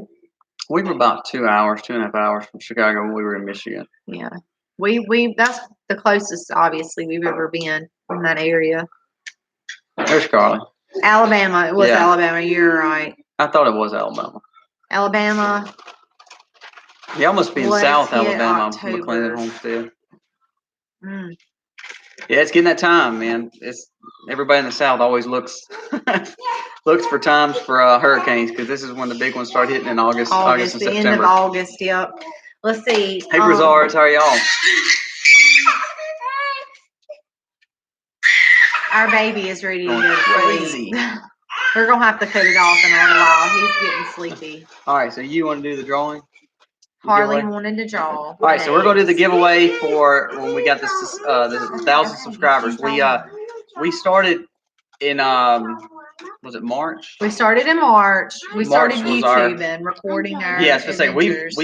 Speaker 1: We were about 2.5 hours from Chicago when we were in Michigan.
Speaker 2: Yeah. We that's the closest obviously we've ever been in that area.
Speaker 1: There's Carly.
Speaker 2: Alabama. It was Alabama, you're right.
Speaker 1: I thought it was Alabama.
Speaker 2: Alabama.
Speaker 1: Y'all must be in South Alabama, McClendon Homestead.
Speaker 2: Mm.
Speaker 1: Yeah, it's getting that time, man. It's everybody in the South always looks for times for hurricanes because this is when the big ones start hitting in August and
Speaker 2: the
Speaker 1: September.
Speaker 2: End of August. Yep. Let's see.
Speaker 1: Hey, Brazars, how are y'all?
Speaker 2: Our baby is ready to go to sleep. We're gonna have to cut it off in a little while. He's getting sleepy.
Speaker 1: All right, so you want to do the drawing?
Speaker 2: Harley wanted to draw.
Speaker 1: All right, so we're going to do the giveaway for when we got this the 1,000 subscribers. We started in was it March?
Speaker 2: We started in March. We started YouTube and recording our
Speaker 1: adventures.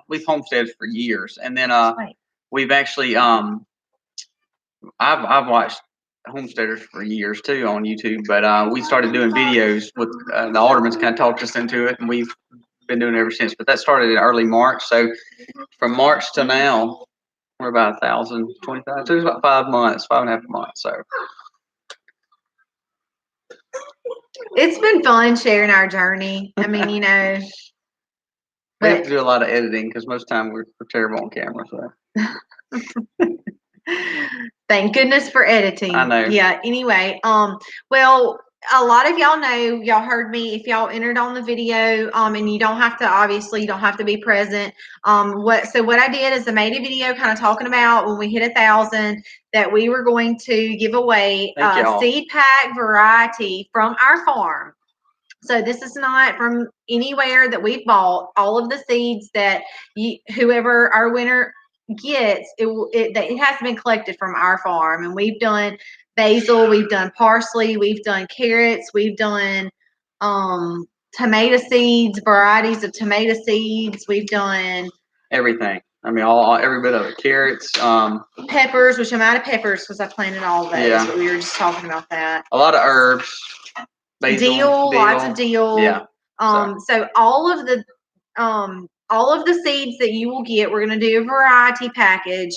Speaker 1: We've homesteaded for years, and then we've actually I've watched homesteaders for years too on YouTube, but we started doing videos with the aldermans kind of talked us into it, and we've been doing it ever since. But that started in early March, so from March to now we're about 1,025. So it's about 5 months, 5.5 months. So
Speaker 2: it's been fun sharing our journey. I mean, you know,
Speaker 1: we have to do a lot of editing because most of the time we're terrible on camera. So
Speaker 2: thank goodness for editing.
Speaker 1: I know.
Speaker 2: Yeah. Anyway, well, a lot of y'all know, y'all heard me, if y'all entered on the video, and you don't have to be present. What I did is I made a video kind of talking about when we hit 1,000 that we were going to give away a seed pack variety from our farm. So this is not from anywhere that we've bought. All of the seeds that whoever our winner gets, it has been collected from our farm, and we've done basil, we've done parsley, we've done carrots, we've done tomato seeds, varieties of tomato seeds, we've done
Speaker 1: everything. I mean, every bit of it. Carrots,
Speaker 2: peppers, which I'm out of peppers because I planted all those.
Speaker 1: Yeah.
Speaker 2: But we were just talking about that.
Speaker 1: A lot of herbs. Basil,
Speaker 2: dill, lots of dill.
Speaker 1: Yeah.
Speaker 2: So all of the seeds that you will get, we're going to do a variety package.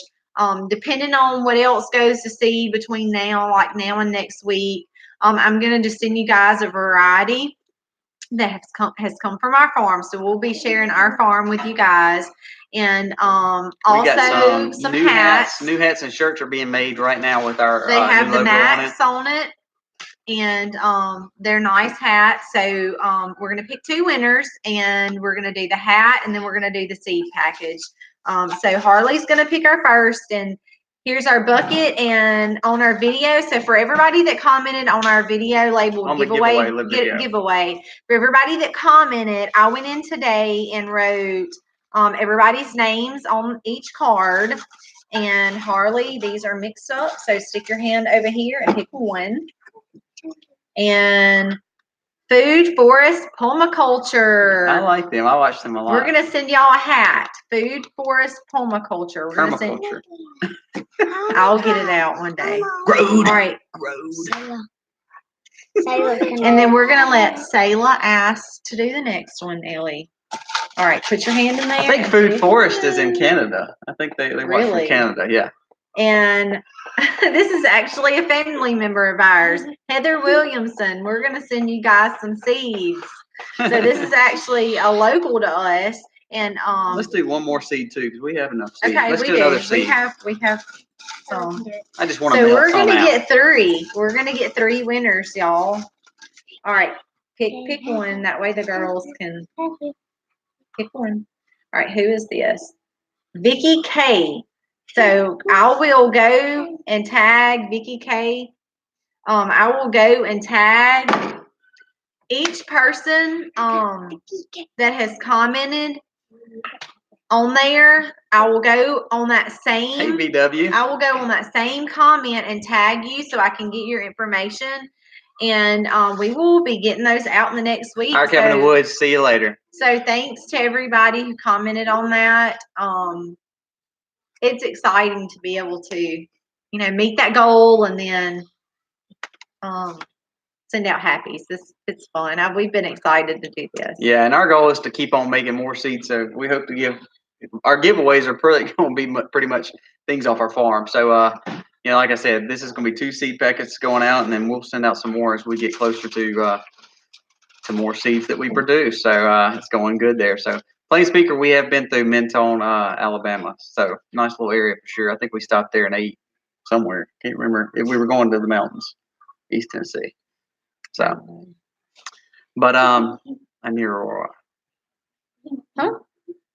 Speaker 2: Depending on what else goes to seed between now and next week, I'm going to just send you guys a variety that has come from our farm. So we'll be sharing our farm with you guys. And also some hats.
Speaker 1: New hats and shirts are being made right now with our
Speaker 2: They have the
Speaker 1: logo
Speaker 2: Max on it. And they're nice hats. So we're going to pick 2 winners, and we're going to do the hat, and then we're going to do the seed package. So Harley's going to pick our first, and here's our bucket and on our video. So for everybody that commented on our video labeled giveaway. For everybody that commented, I went in today and wrote everybody's names on each card. And Harley, these are mixed up. So stick your hand over here and pick one. And Food Forest Permaculture.
Speaker 1: I like them. I watch them a lot.
Speaker 2: We're going to send y'all a hat. Food Forest Permaculture.
Speaker 1: Permaculture.
Speaker 2: I'll get it out one day.
Speaker 1: Road.
Speaker 2: All right.
Speaker 1: Road.
Speaker 2: And then we're going to let Sayla ask to do the next one, Ellie. All right. Put your hand in there.
Speaker 1: I think Food Forest is in Canada. I think they work from Canada. Yeah.
Speaker 2: And this is actually a family member of ours, Heather Williamson. We're going to send you guys some seeds. So this is actually a local to us. And
Speaker 1: let's do one more seed too, because we have enough seeds.
Speaker 2: Okay,
Speaker 1: let's
Speaker 2: we
Speaker 1: do another seed.
Speaker 2: We have some.
Speaker 1: I just want to.
Speaker 2: So we're gonna get 3. We're gonna get 3 winners, y'all. All right, pick one. That way the girls can pick one. All right, who is this? Vicky K. So I will go and tag Vicky K. I will go and tag each person that has commented on there. I will go on that same.
Speaker 1: Hey, BW.
Speaker 2: I will go on that same comment and tag you so I can get your information, and we will be getting those out in the next week.
Speaker 1: Our Cabin in the Woods. See you later.
Speaker 2: So thanks to everybody who commented on that. It's exciting to be able to, meet that goal and then send out happies. It's fun. We've been excited to do this.
Speaker 1: Yeah, and our goal is to keep on making more seeds. So we hope to give. Our giveaways are pretty going to be pretty much things off our farm. So, like I said, this is going to be 2 seed packets going out, and then we'll send out some more as we get closer to more seeds that we produce. So it's going good there. So, Plain Speaker, we have been through Mentone, Alabama. So nice little area for sure. I think we stopped there and ate somewhere. Can't remember if we were going to the mountains, East Tennessee. So, but I near Aurora.
Speaker 2: Huh?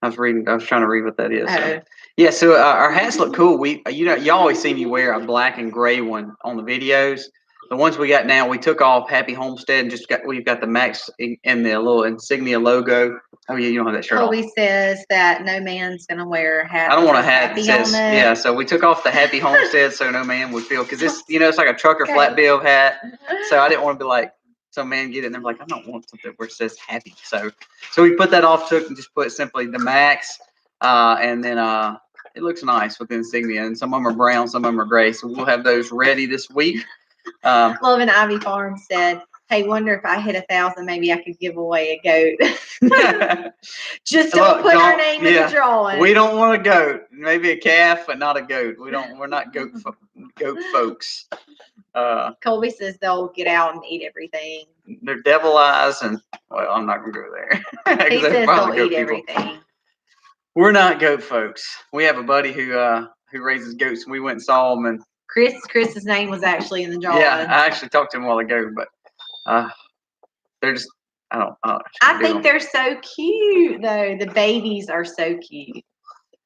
Speaker 1: I was trying to read what that is. So. Yeah, so our hats look cool. You always see me wear a black and gray one on the videos. The ones we got now, we took off Happy Homestead and we've got the Max and the little insignia logo. Oh yeah, you don't have that shirt on.
Speaker 2: Colby says that no man's gonna wear a hat.
Speaker 1: I don't want a hat that says, yeah, so we took off the Happy Homestead so no man would feel, because this, it's like a trucker flat bill hat. So I didn't want to be like, some man get it and they're like, I don't want something where it says happy. So we put that off, took and just put simply the Max, and then it looks nice with the insignia. And some of them are brown, some of them are gray. So we'll have those ready this week.
Speaker 2: Love and Ivy Farm said, hey, wonder if I hit 1,000, maybe I could give away a goat. Just don't put our name in the drawing.
Speaker 1: We don't want a goat. Maybe a calf, but not a goat. We're not goat folks.
Speaker 2: Colby says they'll get out and eat everything.
Speaker 1: They're devil eyes, and well, I'm not gonna go there.
Speaker 2: He says they'll eat everything.
Speaker 1: We're not goat folks. We have a buddy who raises goats, and we went and saw them. And
Speaker 2: Chris's name was actually in the drawing.
Speaker 1: Yeah, I actually talked to him a while ago, but they're just I
Speaker 2: think they're so cute though. The babies are so cute.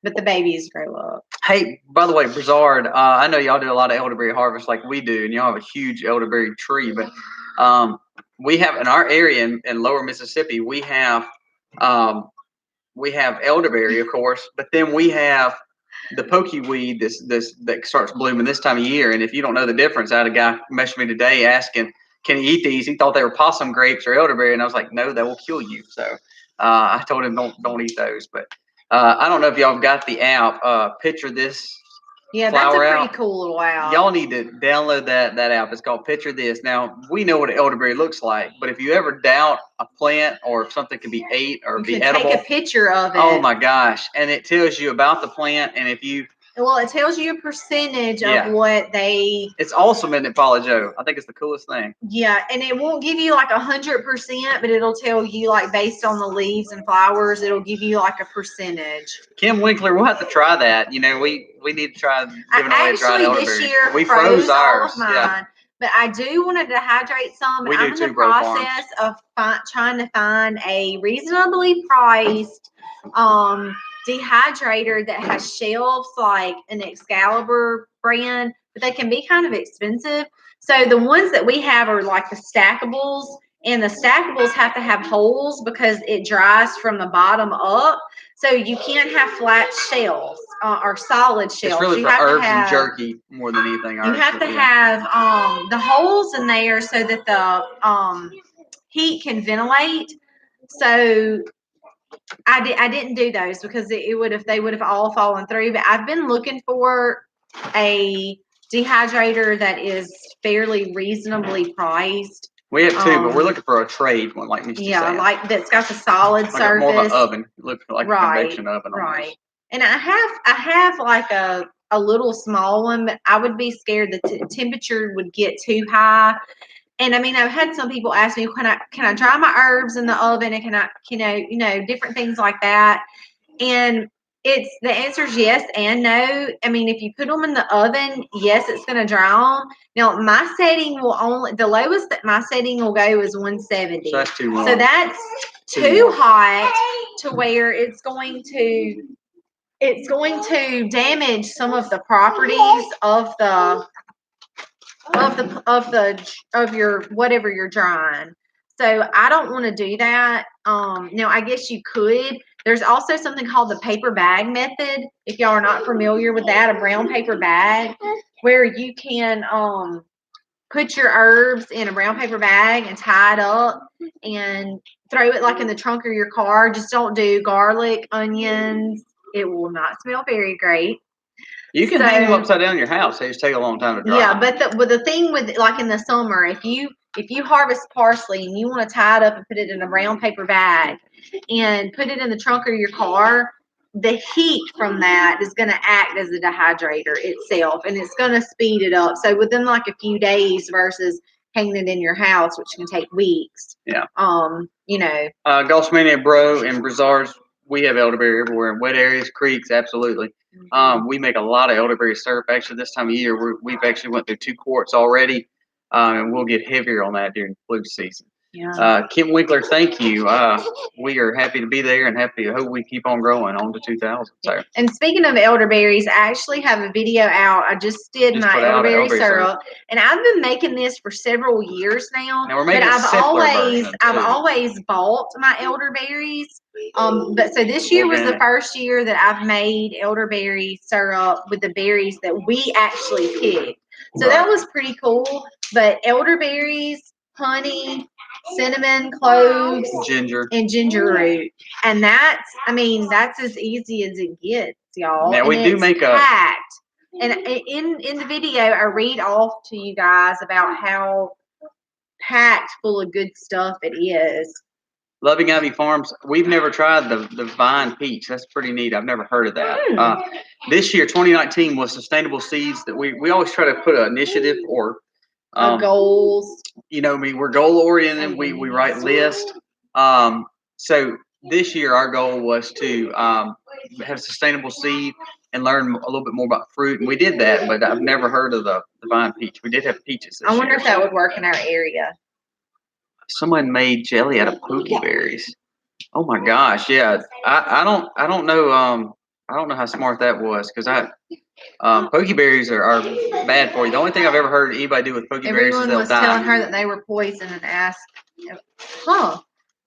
Speaker 2: But the babies grow up.
Speaker 1: Hey, by the way, Brizard, I know y'all do a lot of elderberry harvest like we do, and y'all have a huge elderberry tree. But we have in our area in Lower Mississippi, we have elderberry, of course, but then we have the pokeweed that starts blooming this time of year. And if you don't know the difference, I had a guy message me today asking, can he eat these? He thought they were possum grapes or elderberry, and I was like, no, that will kill you. So I told him don't eat those. But I don't know if y'all have got the app. Picture This.
Speaker 2: Yeah, that's a pretty cool little app.
Speaker 1: Y'all need to download that app. It's called Picture This. Now, we know what an elderberry looks like, but if you ever doubt a plant or if something can be ate or be edible,
Speaker 2: take a picture of it.
Speaker 1: Oh my gosh. And it tells you about the plant, and if you
Speaker 2: it tells you a percentage of what they.
Speaker 1: It's awesome, isn't it, Paula Joe? I think it's the coolest thing.
Speaker 2: Yeah, and it won't give you like 100%, but it'll tell you like based on the leaves and flowers, it'll give you like a percentage.
Speaker 1: Kim Winkler, we'll have to try that. We need to try giving away a dried elderberry.
Speaker 2: This year
Speaker 1: we froze ours.
Speaker 2: All of mine, but I do want to dehydrate some. I'm in the process of trying to find a reasonably priced dehydrator that has shelves like an Excalibur brand, but they can be kind of expensive. So the ones that we have are like the stackables, and the stackables have to have holes because it dries from the bottom up. So you can't have flat shelves or solid shelves.
Speaker 1: It's really
Speaker 2: you
Speaker 1: for herbs and jerky more than anything.
Speaker 2: You have to have the holes in there so that the heat can ventilate. So I didn't do those because they would have all fallen through. But I've been looking for a dehydrator that is fairly reasonably priced.
Speaker 1: We have two, but we're looking for a trade one, like Misty said.
Speaker 2: Like that's got the solid surface.
Speaker 1: More of an oven. It looks like a convection oven.
Speaker 2: Right. And I have like a a little small one, but I would be scared the temperature would get too high. And I mean, I've had some people ask me, can I dry my herbs in the oven, and can I, different things like that. And the answer is yes and no. I mean, if you put them in the oven, yes, it's going to dry them. Now, my setting the lowest that my setting will go is 170.
Speaker 1: So that's too warm.
Speaker 2: So that's too hot to where it's going to damage some of the properties of your whatever you're drying. So I don't want to do that. Now I guess you could. There's also something called the paper bag method. If y'all are not familiar with that, a brown paper bag where you can put your herbs in a brown paper bag and tie it up and throw it like in the trunk of your car. Just don't do garlic, onions. It will not smell very great.
Speaker 1: You can hang them upside down in your house. They just take a long time to dry.
Speaker 2: Yeah, but the thing with, like, in the summer, if you harvest parsley and you want to tie it up and put it in a brown paper bag and put it in the trunk of your car, the heat from that is going to act as a dehydrator itself, and it's going to speed it up. So within like a few days versus hanging it in your house, which can take weeks.
Speaker 1: Yeah.
Speaker 2: Gulfsmania,
Speaker 1: Bro, and Brazars, we have elderberry everywhere in wet areas, creeks, absolutely. We make a lot of elderberry syrup. Actually, this time of year, we've actually went through 2 quarts already, and we'll get heavier on that during flu season.
Speaker 2: Yeah.
Speaker 1: Kim Winkler, thank you. We are happy to be there and happy to hope we keep on growing on to 2000. So.
Speaker 2: And speaking of elderberries, I actually have a video out. I just did my elderberry syrup, and I've been making this for several years now.
Speaker 1: Now we're making
Speaker 2: I've always bought my elderberries. But so this year was the first year that I've made elderberry syrup with the berries that we actually picked. So that was pretty cool. But elderberries, honey, cinnamon, cloves,
Speaker 1: ginger,
Speaker 2: and ginger root, and that's as easy as it gets, y'all.
Speaker 1: Now we do make
Speaker 2: packed. And in the video, I read off to you guys about how packed full of good stuff it is.
Speaker 1: Loving Ivy Farms, we've never tried the vine peach. That's pretty neat. I've never heard of that. This year, 2019, was sustainable seeds that we always try to put an initiative or
Speaker 2: goals.
Speaker 1: We're goal oriented. We write lists. So this year our goal was to have sustainable seed and learn a little bit more about fruit, and we did that. But I've never heard of the vine peach. We did have peaches this year.
Speaker 2: I wonder if that would work in our area.
Speaker 1: Someone made jelly out of pokeberries. Oh my gosh, yeah. I don't know. I don't know how smart that was, because pokeberries are bad for you. The only thing I've ever heard anybody do with pokeberries is they'll die. Everyone was
Speaker 2: telling her that they were poison and asked, huh?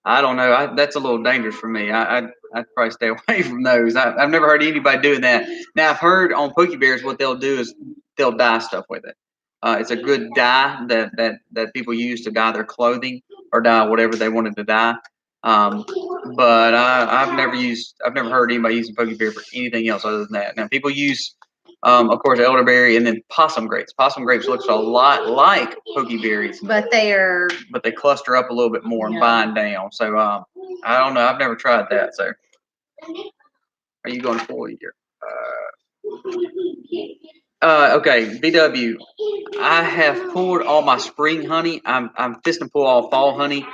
Speaker 1: I don't know. That's a little dangerous for me. I'd probably stay away from those. I've never heard anybody doing that. Now, I've heard on pokeberries what they'll do is they'll dye stuff with it. It's a good dye that people use to dye their clothing or dye whatever they wanted to dye. But I've never heard anybody using pokeberry for anything else other than that. Now, people use, of course, elderberry and then possum grapes. Possum grapes looks a lot like pokeberries,
Speaker 2: but
Speaker 1: they cluster up a little bit more and bind down. So I don't know. I've never tried that. So are you going full year? Okay, BW. I have pulled all my spring honey. I'm fixing to pull all fall honey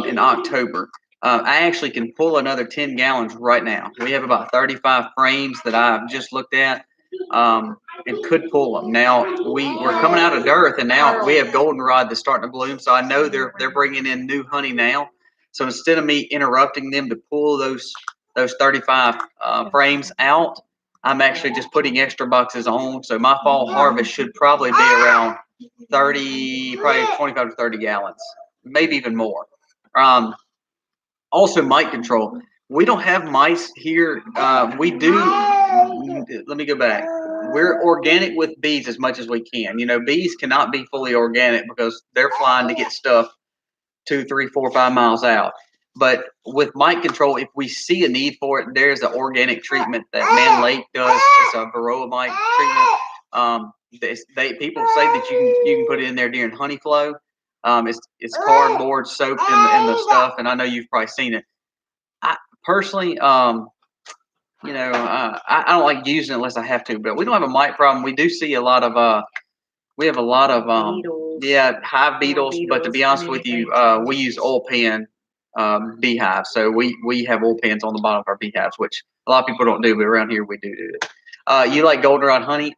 Speaker 1: in October. I actually can pull another 10 gallons right now. We have about 35 frames that I've just looked at and could pull them. Now we're coming out of dearth, and now we have goldenrod that's starting to bloom. So I know they're bringing in new honey now. So instead of me interrupting them to pull those 35 frames out, I'm actually just putting extra boxes on. So my fall harvest should probably be around 25 to 30 gallons, maybe even more. Also, mite control. We don't have mice here. We do. Let me go back. We're organic with bees as much as we can. Bees cannot be fully organic because they're flying to get stuff 2, 3, 4, 5 miles out. But with mite control, if we see a need for it, there's an organic treatment that Man Lake does. It's a varroa mite treatment. People say that you can put it in there during honey flow. It's cardboard soaked in the stuff, and I know you've probably seen it. I personally, I don't like using it unless I have to, but we don't have a mite problem. We do see a lot of we have a lot of
Speaker 2: Beetles.
Speaker 1: yeah, hive beetles, but to be honest
Speaker 2: and
Speaker 1: with you,
Speaker 2: anything
Speaker 1: we use oil pan beehives. So we have oil pans on the bottom of our beehives, which a lot of people don't do, but around here we do it. You like goldenrod honey?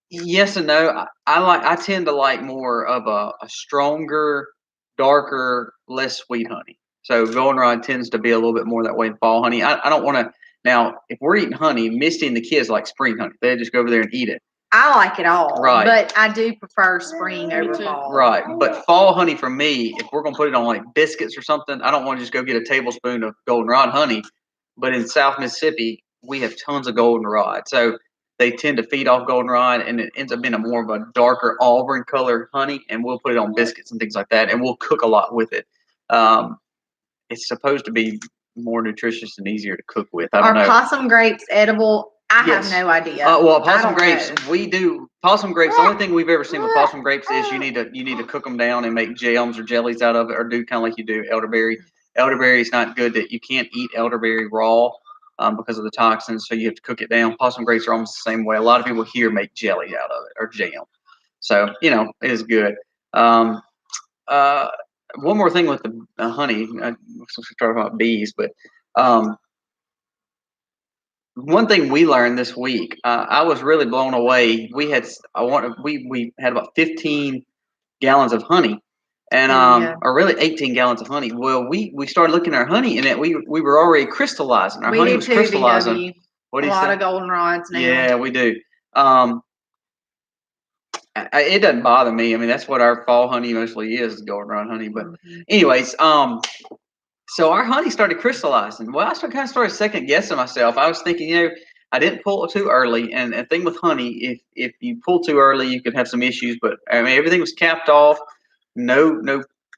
Speaker 1: Yes and no. I tend to like more of a stronger, darker, less sweet honey. So goldenrod tends to be a little bit more that way in fall honey. I don't want to now if we're eating honey, Misty and the kids like spring honey. They just go over there and eat it.
Speaker 2: I like it all,
Speaker 1: right?
Speaker 2: But I do prefer spring over fall.
Speaker 1: Right, but fall honey for me, if we're gonna put it on like biscuits or something, I don't want to just go get a tablespoon of goldenrod honey. But in South Mississippi, we have tons of goldenrod, so they tend to feed off goldenrod, and it ends up being a more of a darker auburn color honey, and we'll put it on biscuits and things like that, and we'll cook a lot with it. It's supposed to be more nutritious and easier to cook with. I don't know.
Speaker 2: Possum grapes edible? I
Speaker 1: Yes.
Speaker 2: have no idea.
Speaker 1: Well, possum grapes, we do possum grapes. The only thing we've ever seen with possum grapes is you need to cook them down and make jams or jellies out of it, or do kind of like you do elderberry. Elderberry is not good. That you can't eat elderberry raw because of the toxins, so you have to cook it down. Possum grapes are almost the same way. A lot of people here make jelly out of it or jam, so it is good. One more thing with the honey. Since we talked about bees, but one thing we learned this week, I was really blown away. We had about 15 gallons of honey, and or really 18 gallons of honey. Well, we started looking at our honey, and we were already crystallizing. Our honey was crystallizing.
Speaker 2: VW.
Speaker 1: What do
Speaker 2: a
Speaker 1: you
Speaker 2: lot
Speaker 1: say?
Speaker 2: of goldenrods now.
Speaker 1: Yeah, we do. It doesn't bother me. I mean, that's what our fall honey mostly is goldenrod honey. But anyways, so our honey started crystallizing. Well, I started second guessing myself. I was thinking, I didn't pull it too early. And the thing with honey, if you pull too early, you could have some issues. But I mean, everything was capped off. No,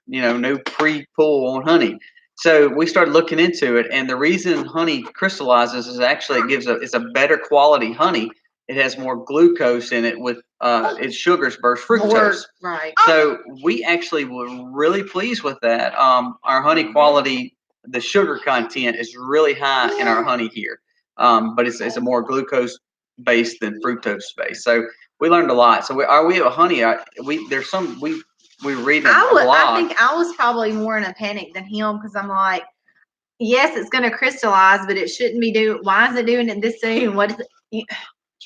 Speaker 1: no pre-pull on honey. So we started looking into it, and the reason honey crystallizes is actually it's a better quality honey. It has more glucose in it with its sugars versus fructose.
Speaker 2: Right.
Speaker 1: So we actually were really pleased with that. Our honey quality, the sugar content is really high in our honey here, but it's a more glucose based than fructose based. So we learned a lot. So we have a honey. We read a blog.
Speaker 2: I think I was probably more in a panic than him because I'm like, yes, it's going to crystallize, but it shouldn't be doing. Why is it doing it this soon? What is it?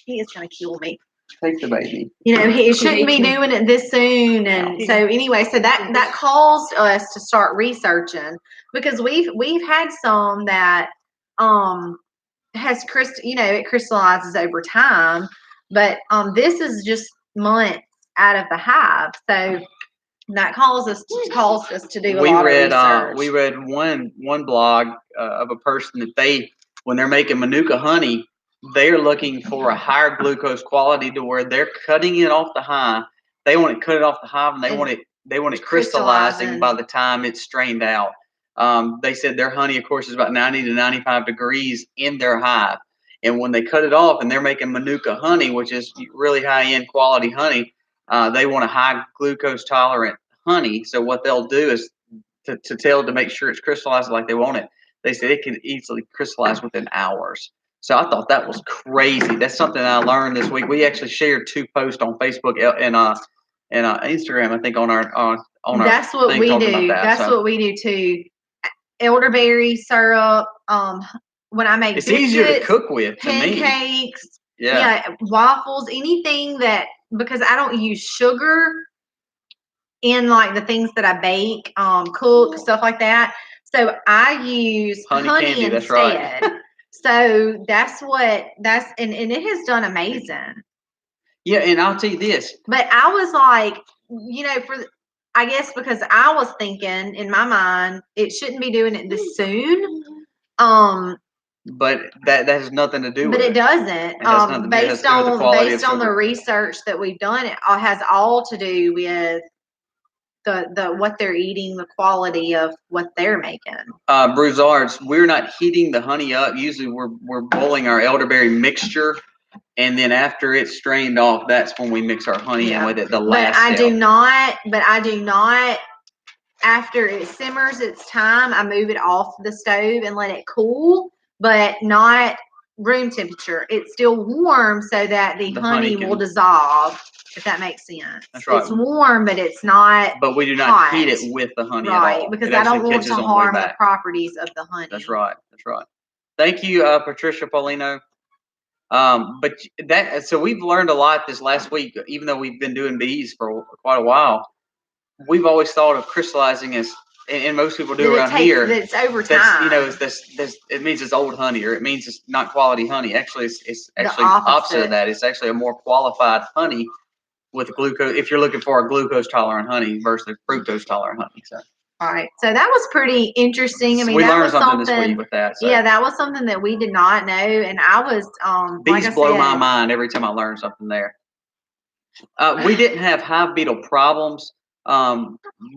Speaker 2: He is going to kill me.
Speaker 1: Take the baby.
Speaker 2: He shouldn't be doing it this soon. And so anyway, so that caused us to start researching because we've had some that has it crystallizes over time, but this is just months out of the hive. So that caused us to do a lot of research.
Speaker 1: We read one blog of a person that when they're making Manuka honey, they're looking for a higher glucose quality to where they're cutting it off the hive. They want to cut it off the hive, and they want it crystallizing by the time it's strained out. They said their honey, of course, is about 90 to 95 degrees in their hive, and when they cut it off and they're making Manuka honey, which is really high end quality honey, they want a high glucose tolerant honey. So what they'll do is to make sure it's crystallized like they want it. They said it can easily crystallize within hours. So I thought that was crazy. That's something I learned this week. We actually shared 2 posts on Facebook and Instagram. I think on our
Speaker 2: That's what we do. That's what we do too. Elderberry syrup. When I make
Speaker 1: it's easier to cook with.
Speaker 2: Pancakes. Waffles. Anything that because I don't use sugar in like the things that I bake, cook stuff like that. So I use honey instead. That's right. So and it has done amazing.
Speaker 1: Yeah, and I'll tell you this.
Speaker 2: But I was like, I guess because I was thinking in my mind, it shouldn't be doing it this soon.
Speaker 1: But that has nothing to do with it.
Speaker 2: But it doesn't. Based on the research that we've done, it has all to do with the what they're eating, the quality of what they're making.
Speaker 1: Broussards, we're not heating the honey up. Usually we're boiling our elderberry mixture, and then after it's strained off, that's when we mix our honey in with it. But I do not. After it simmers its time, I move it off the stove and let it cool
Speaker 2: but not room temperature. It's still warm so that the honey will dissolve, if that makes sense.
Speaker 1: That's right.
Speaker 2: It's warm, but it's not
Speaker 1: But we do not
Speaker 2: hot.
Speaker 1: heat it with the honey
Speaker 2: right,
Speaker 1: at all.
Speaker 2: Because I don't want to harm the properties of the honey.
Speaker 1: That's right. That's right. Thank you, Patricia Paulino. But so we've learned a lot this last week, even though we've been doing bees for quite a while. We've always thought of crystallizing as, and most people do around here.
Speaker 2: That's over time.
Speaker 1: It means it's old honey, or it means it's not quality honey. Actually, it's actually opposite of that. It's actually a more qualified honey with glucose. If you're looking for a glucose tolerant honey versus fructose tolerant honey, so.
Speaker 2: All right, so that was pretty interesting. I mean,
Speaker 1: we
Speaker 2: that
Speaker 1: learned
Speaker 2: was
Speaker 1: something this week with that. So.
Speaker 2: Yeah, that was something that we did not know, and I was
Speaker 1: bees blow my mind every time I learn something there. We didn't have hive beetle problems.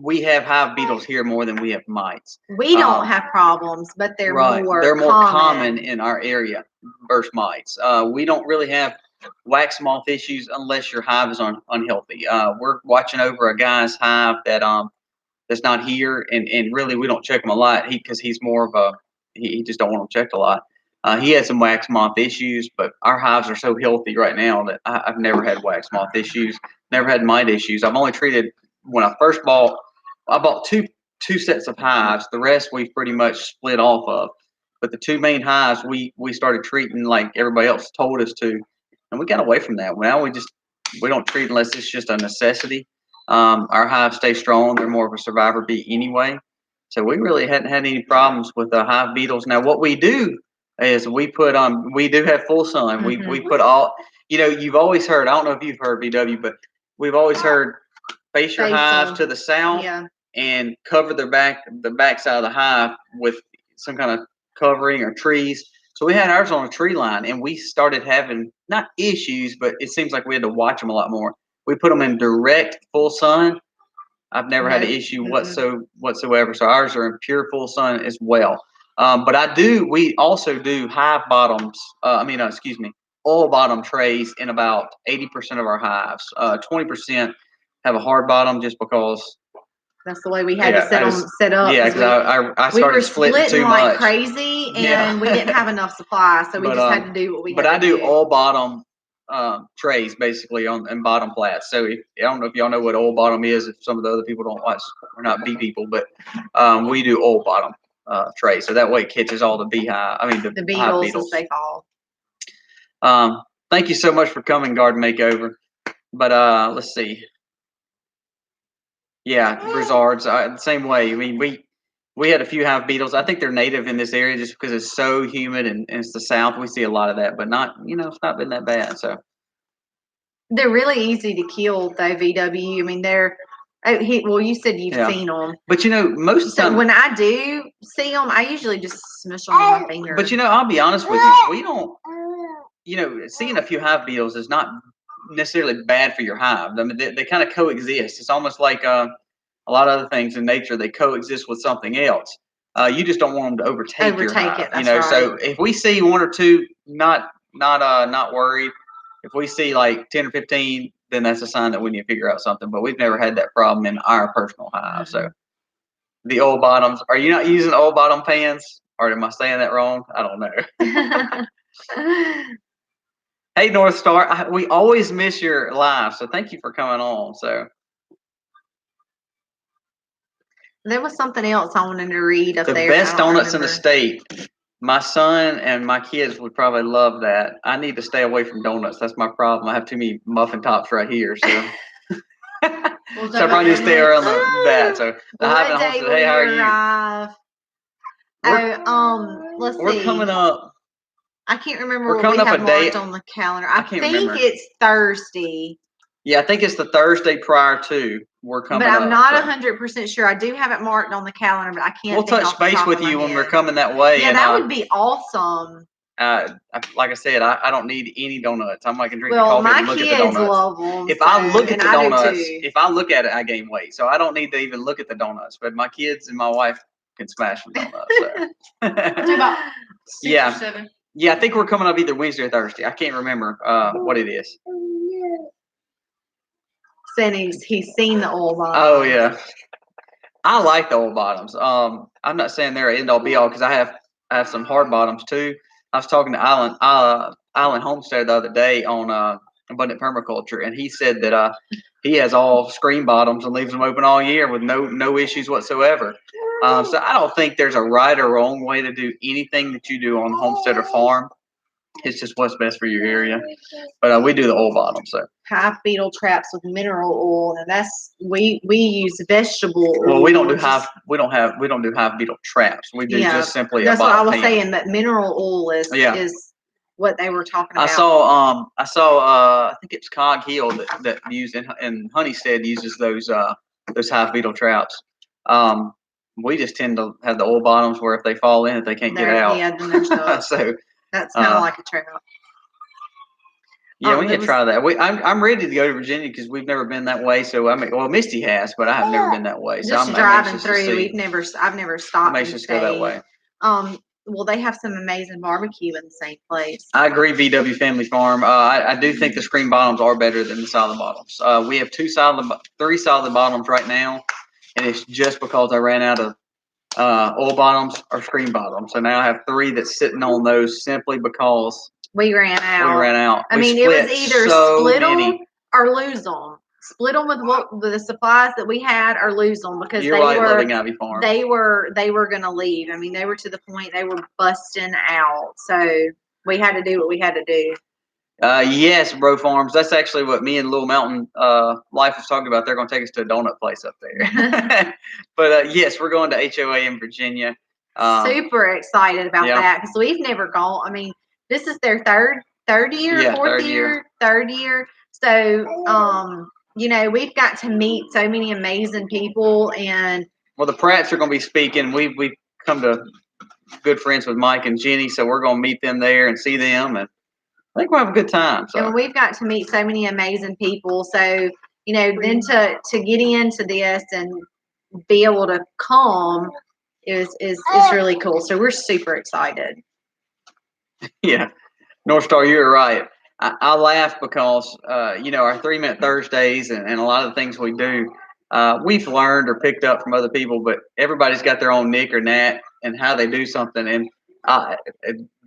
Speaker 1: We have hive beetles here more than we have mites.
Speaker 2: We don't have problems, but they're
Speaker 1: more common in our area versus mites. We don't really have wax moth issues unless your hive is unhealthy. We're watching over a guy's hive that's not here, and really we don't check him a lot because he's more of he just don't want them checked a lot. He had some wax moth issues, but our hives are so healthy right now that I've never had wax moth issues, never had mite issues. I've only treated, when I first bought, I bought two sets of hives. The rest we pretty much split off of. But the two main hives we started treating like everybody else told us to, and we got away from that. Now we don't treat unless it's just a necessity. Our hives stay strong. They're more of a survivor bee anyway. So we really hadn't had any problems with the hive beetles. Now what we do is we do have full sun.
Speaker 2: Mm-hmm.
Speaker 1: We put all, you've always heard, I don't know if you've heard BW, but we've always heard face your hives to the south and cover the back side of the hive with some kind of covering or trees. So we had ours on a tree line, and we started having not issues, but it seems like we had to watch them a lot more. We put them in direct full sun. I've never had an issue whatsoever. So ours are in pure full sun as well. But we also do hive bottoms. Oil bottom trays in about 80% of our hives. 20% have a hard bottom just because.
Speaker 2: That's the way we had to set up.
Speaker 1: Yeah, because I started splitting too much.
Speaker 2: Like crazy, and we didn't have enough supply, so we just had to do what we had to do.
Speaker 1: But I do all bottom trays basically and bottom plats. So I don't know if y'all know what oil bottom is. If some of the other people don't watch, we're not bee people, but we do oil bottom trays. So that way it catches all the beehive. The
Speaker 2: beetles, as they call.
Speaker 1: Thank you so much for coming, Garden Makeover. But let's see. Yeah, Brizards, the same way. I mean, we had a few hive beetles. I think they're native in this area just because it's so humid and it's the south. We see a lot of that, but not, it's not been that bad. So
Speaker 2: they're really easy to kill, though. VW. I mean, you said you've seen them,
Speaker 1: but most of the time
Speaker 2: when I do see them, I usually just smush them with my finger.
Speaker 1: But I'll be honest with you, we don't. Seeing a few hive beetles is not necessarily bad for your hive. I mean, they kind of coexist. It's almost like a lot of other things in nature. They coexist with something else. You just don't want them to overtake your hive.
Speaker 2: Right.
Speaker 1: So if we see one or two, not worried. If we see like 10 or 15, then that's a sign that we need to figure out something. But we've never had that problem in our personal hive. So the old bottoms. Are you not using old bottom pans? Or am I saying that wrong? I don't know. Hey, North Star, we always miss your live, so thank you for coming on. So
Speaker 2: there was something else I wanted to read up there.
Speaker 1: The best donuts in the state. My son and my kids would probably love that. I need to stay away from donuts. That's my problem. I have too many muffin tops right here, so. So I probably need to stay around that. So hey, how are you?
Speaker 2: Let's see.
Speaker 1: We're coming up.
Speaker 2: I can't remember what we have marked on the calendar. I think it's Thursday.
Speaker 1: Yeah, I think it's the Thursday prior to we're coming up.
Speaker 2: But I'm not 100% sure. I do have it marked on the calendar, but I can't.
Speaker 1: We'll touch base with you when we're coming that way.
Speaker 2: Yeah, that would be awesome.
Speaker 1: Like I said, I don't need any donuts. I'm not gonna drink the coffee and look at the donuts.
Speaker 2: Love them.
Speaker 1: If I look at the donuts, if I look at it, I gain weight. So I don't need to even look at the donuts. But my kids and my wife can smash the donuts. So.
Speaker 2: About 6 or 7.
Speaker 1: Yeah, I think we're coming up either Wednesday or Thursday. I can't remember what it is.
Speaker 2: Saying he's seen the oil bottoms.
Speaker 1: Oh yeah, I like the oil bottoms. I'm not saying they're end all be all because I have I have some hard bottoms too. I was talking to Island Homestead the other day on abundant permaculture, and he said that he has all screen bottoms and leaves them open all year with no issues whatsoever. So I don't think there's a right or wrong way to do anything that you do on the homestead or farm. It's just what's best for your area. But we do the oil bottom. So
Speaker 2: hive beetle traps with mineral oil, and that's we use vegetable oil.
Speaker 1: Well, we don't do hive beetle traps. We do just simply
Speaker 2: that's
Speaker 1: a bottom
Speaker 2: what I was
Speaker 1: pan.
Speaker 2: saying. That mineral oil is what they were talking about.
Speaker 1: I saw I think it's Cog Hill that used in Honeystead uses those hive beetle traps. We just tend to have the oil bottoms where if they fall in, they can't get out.
Speaker 2: Yeah, then they're stuck.
Speaker 1: So
Speaker 2: that's kind of like a trap.
Speaker 1: Yeah, we need to try that. I'm ready to go to Virginia because we've never been that way. So I mean, well, Misty has, but I have never been that way. So
Speaker 2: just driving through, I've never stopped.
Speaker 1: Makes us go that way.
Speaker 2: Well, they have some amazing barbecue in the same place.
Speaker 1: I agree, VW Family Farm. I do think the screen bottoms are better than the solid bottoms. We have three solid bottoms right now, and it's just because I ran out of oil bottoms or screen bottoms. So now I have 3 that's sitting on those simply because
Speaker 2: we ran out. I mean, it was either split them or lose them. Split them with the supplies that we had, or lose them because they were going to leave. I mean, they were to the point they were busting out. So we had to do what we had to do.
Speaker 1: Yes, Bro Farms. That's actually what me and Little Mountain Life was talking about. They're going to take us to a donut place up there. But yes, we're going to HOA in Virginia.
Speaker 2: Super excited about that because we've never gone. I mean, this is their third year, third year. So, we've got to meet so many amazing people. And
Speaker 1: well, the Pratts are going to be speaking. We've come to good friends with Mike and Jenny, so we're going to meet them there and see them, and I think we'll have a good time. So.
Speaker 2: And we've got to meet so many amazing people. So, then to get into this and be able to come is really cool. So we're super excited.
Speaker 1: Yeah. North Star, you're right. I laugh because, our 3-Minute Thursdays and a lot of the things we do, we've learned or picked up from other people, but everybody's got their own nick or nat and how they do something. And at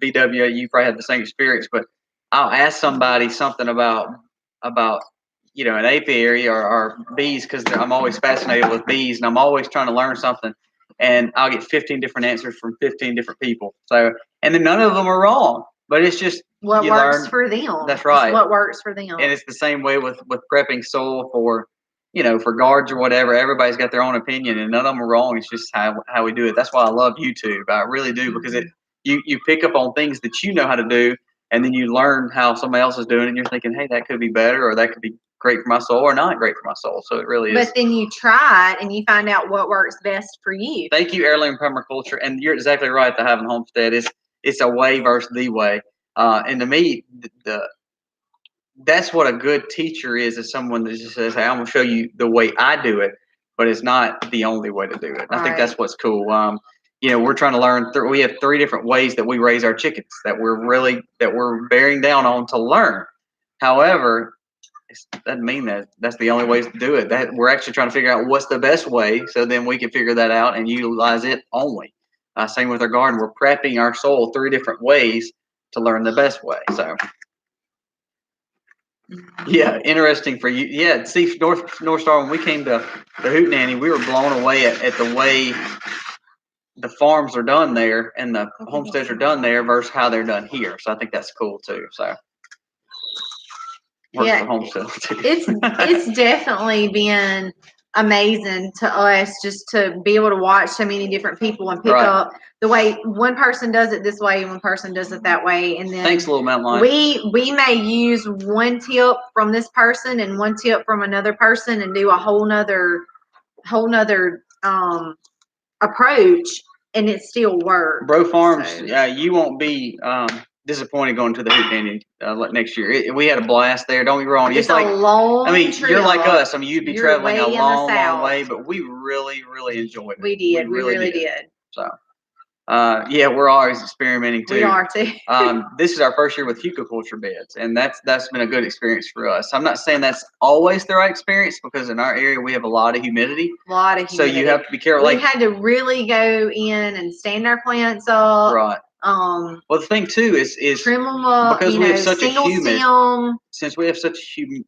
Speaker 1: BW, you probably had the same experience, but I'll ask somebody something about an apiary or bees because I'm always fascinated with bees and I'm always trying to learn something. And I'll get 15 different answers from 15 different people. So, and then none of them are wrong, but it's just
Speaker 2: what works for them.
Speaker 1: That's right.
Speaker 2: It's what works for them.
Speaker 1: And it's the same way with prepping soil for guards or whatever. Everybody's got their own opinion, and none of them are wrong. It's just how we do it. That's why I love YouTube. I really do, because you pick up on things that you know how to do, and then you learn how somebody else is doing it, and you're thinking, hey, that could be better, or that could be great for my soul, or not great for my soul. So it really is.
Speaker 2: But then you try it, and you find out what works best for you.
Speaker 1: Thank you, Heirloom Permaculture. And you're exactly right, the Having Homestead. It's a way versus the way. And to me, that's what a good teacher is someone that just says, hey, I'm going to show you the way I do it, but it's not the only way to do it. I think that's what's cool. We're trying to learn. We have 3 different ways that we raise our chickens that we're bearing down on to learn. However, it doesn't mean that that's the only ways to do it. That we're actually trying to figure out what's the best way, so then we can figure that out and utilize it only. Same with our garden. We're prepping our soil 3 different ways to learn the best way. So, yeah, interesting for you. Yeah, see, North Star, when we came to the Hootenanny, we were blown away at the way the farms are done there and the homesteads are done there versus how they're done here. So I think that's cool too. So.
Speaker 2: It's definitely been amazing to us just to be able to watch so many different people and pick up the way one person does it this way and one person does it that way. And then
Speaker 1: thanks, Little Mountain Life.
Speaker 2: We may use one tip from this person and one tip from another person and do a whole nother approach, and it still works.
Speaker 1: Bro Farms, you won't be disappointed going to the Hootenanny next year. We had a blast there. Don't get me wrong.
Speaker 2: It's like a long trip.
Speaker 1: You're like us. I mean, you'd be traveling a long way, but we really, really enjoyed it.
Speaker 2: We did. We really did.
Speaker 1: So, Yeah, we're always experimenting too.
Speaker 2: We are too.
Speaker 1: This is our first year with hugelkultur beds, and that's been a good experience for us. I'm not saying that's always the right experience because in our area we have a lot of humidity. So you have to be careful.
Speaker 2: We had to really go in and stand our plants up.
Speaker 1: Right. Well, the thing too is
Speaker 2: trim them up
Speaker 1: because we have such a humid. Since we have such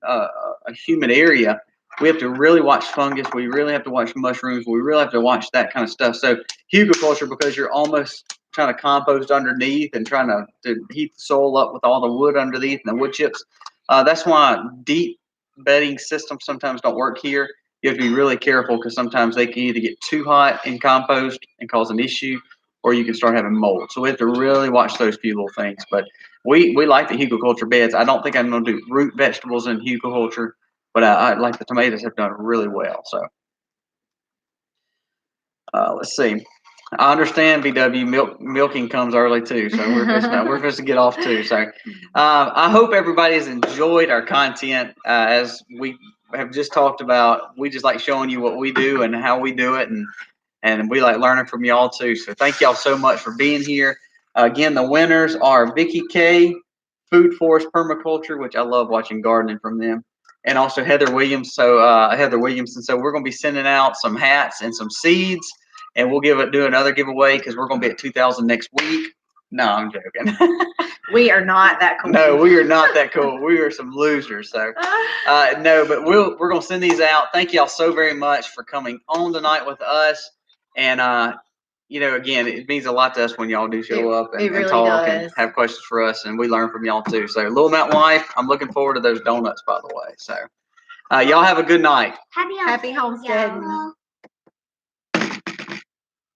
Speaker 1: a humid area, we have to really watch fungus. We really have to watch mushrooms. We really have to watch that kind of stuff. So hugelkultur, because you're almost trying to compost underneath and trying to heat the soil up with all the wood underneath and the wood chips. That's why deep bedding systems sometimes don't work here. You have to be really careful because sometimes they can either get too hot in compost and cause an issue, or you can start having mold. So we have to really watch those few little things. But we like the hugelkultur beds. I don't think I'm going to do root vegetables in hugelkultur, but I like the tomatoes have done really well. So let's see. I understand VW milking comes early too, so we're supposed to get off too. So I hope everybody has enjoyed our content. As we have just talked about, we just like showing you what we do and how we do it, and we like learning from y'all too. So thank y'all so much for being here. Again, the winners are Vicky K, Food Forest Permaculture, which I love watching gardening from them, and also Heather Williams. So Heather Williamson. So we're going to be sending out some hats and some seeds. And we'll do another giveaway because we're going to be at 2,000 next week. No, I'm joking.
Speaker 2: We are not that cool.
Speaker 1: No, we are not that cool. We are some losers. So no, but we're going to send these out. Thank y'all so very much for coming on tonight with us. And again, it means a lot to us when y'all do show up and talk and have questions for us, and we learn from y'all too. So Little Mountain Life, I'm looking forward to those donuts, by the way. So y'all have a good night.
Speaker 2: Happy homesteading.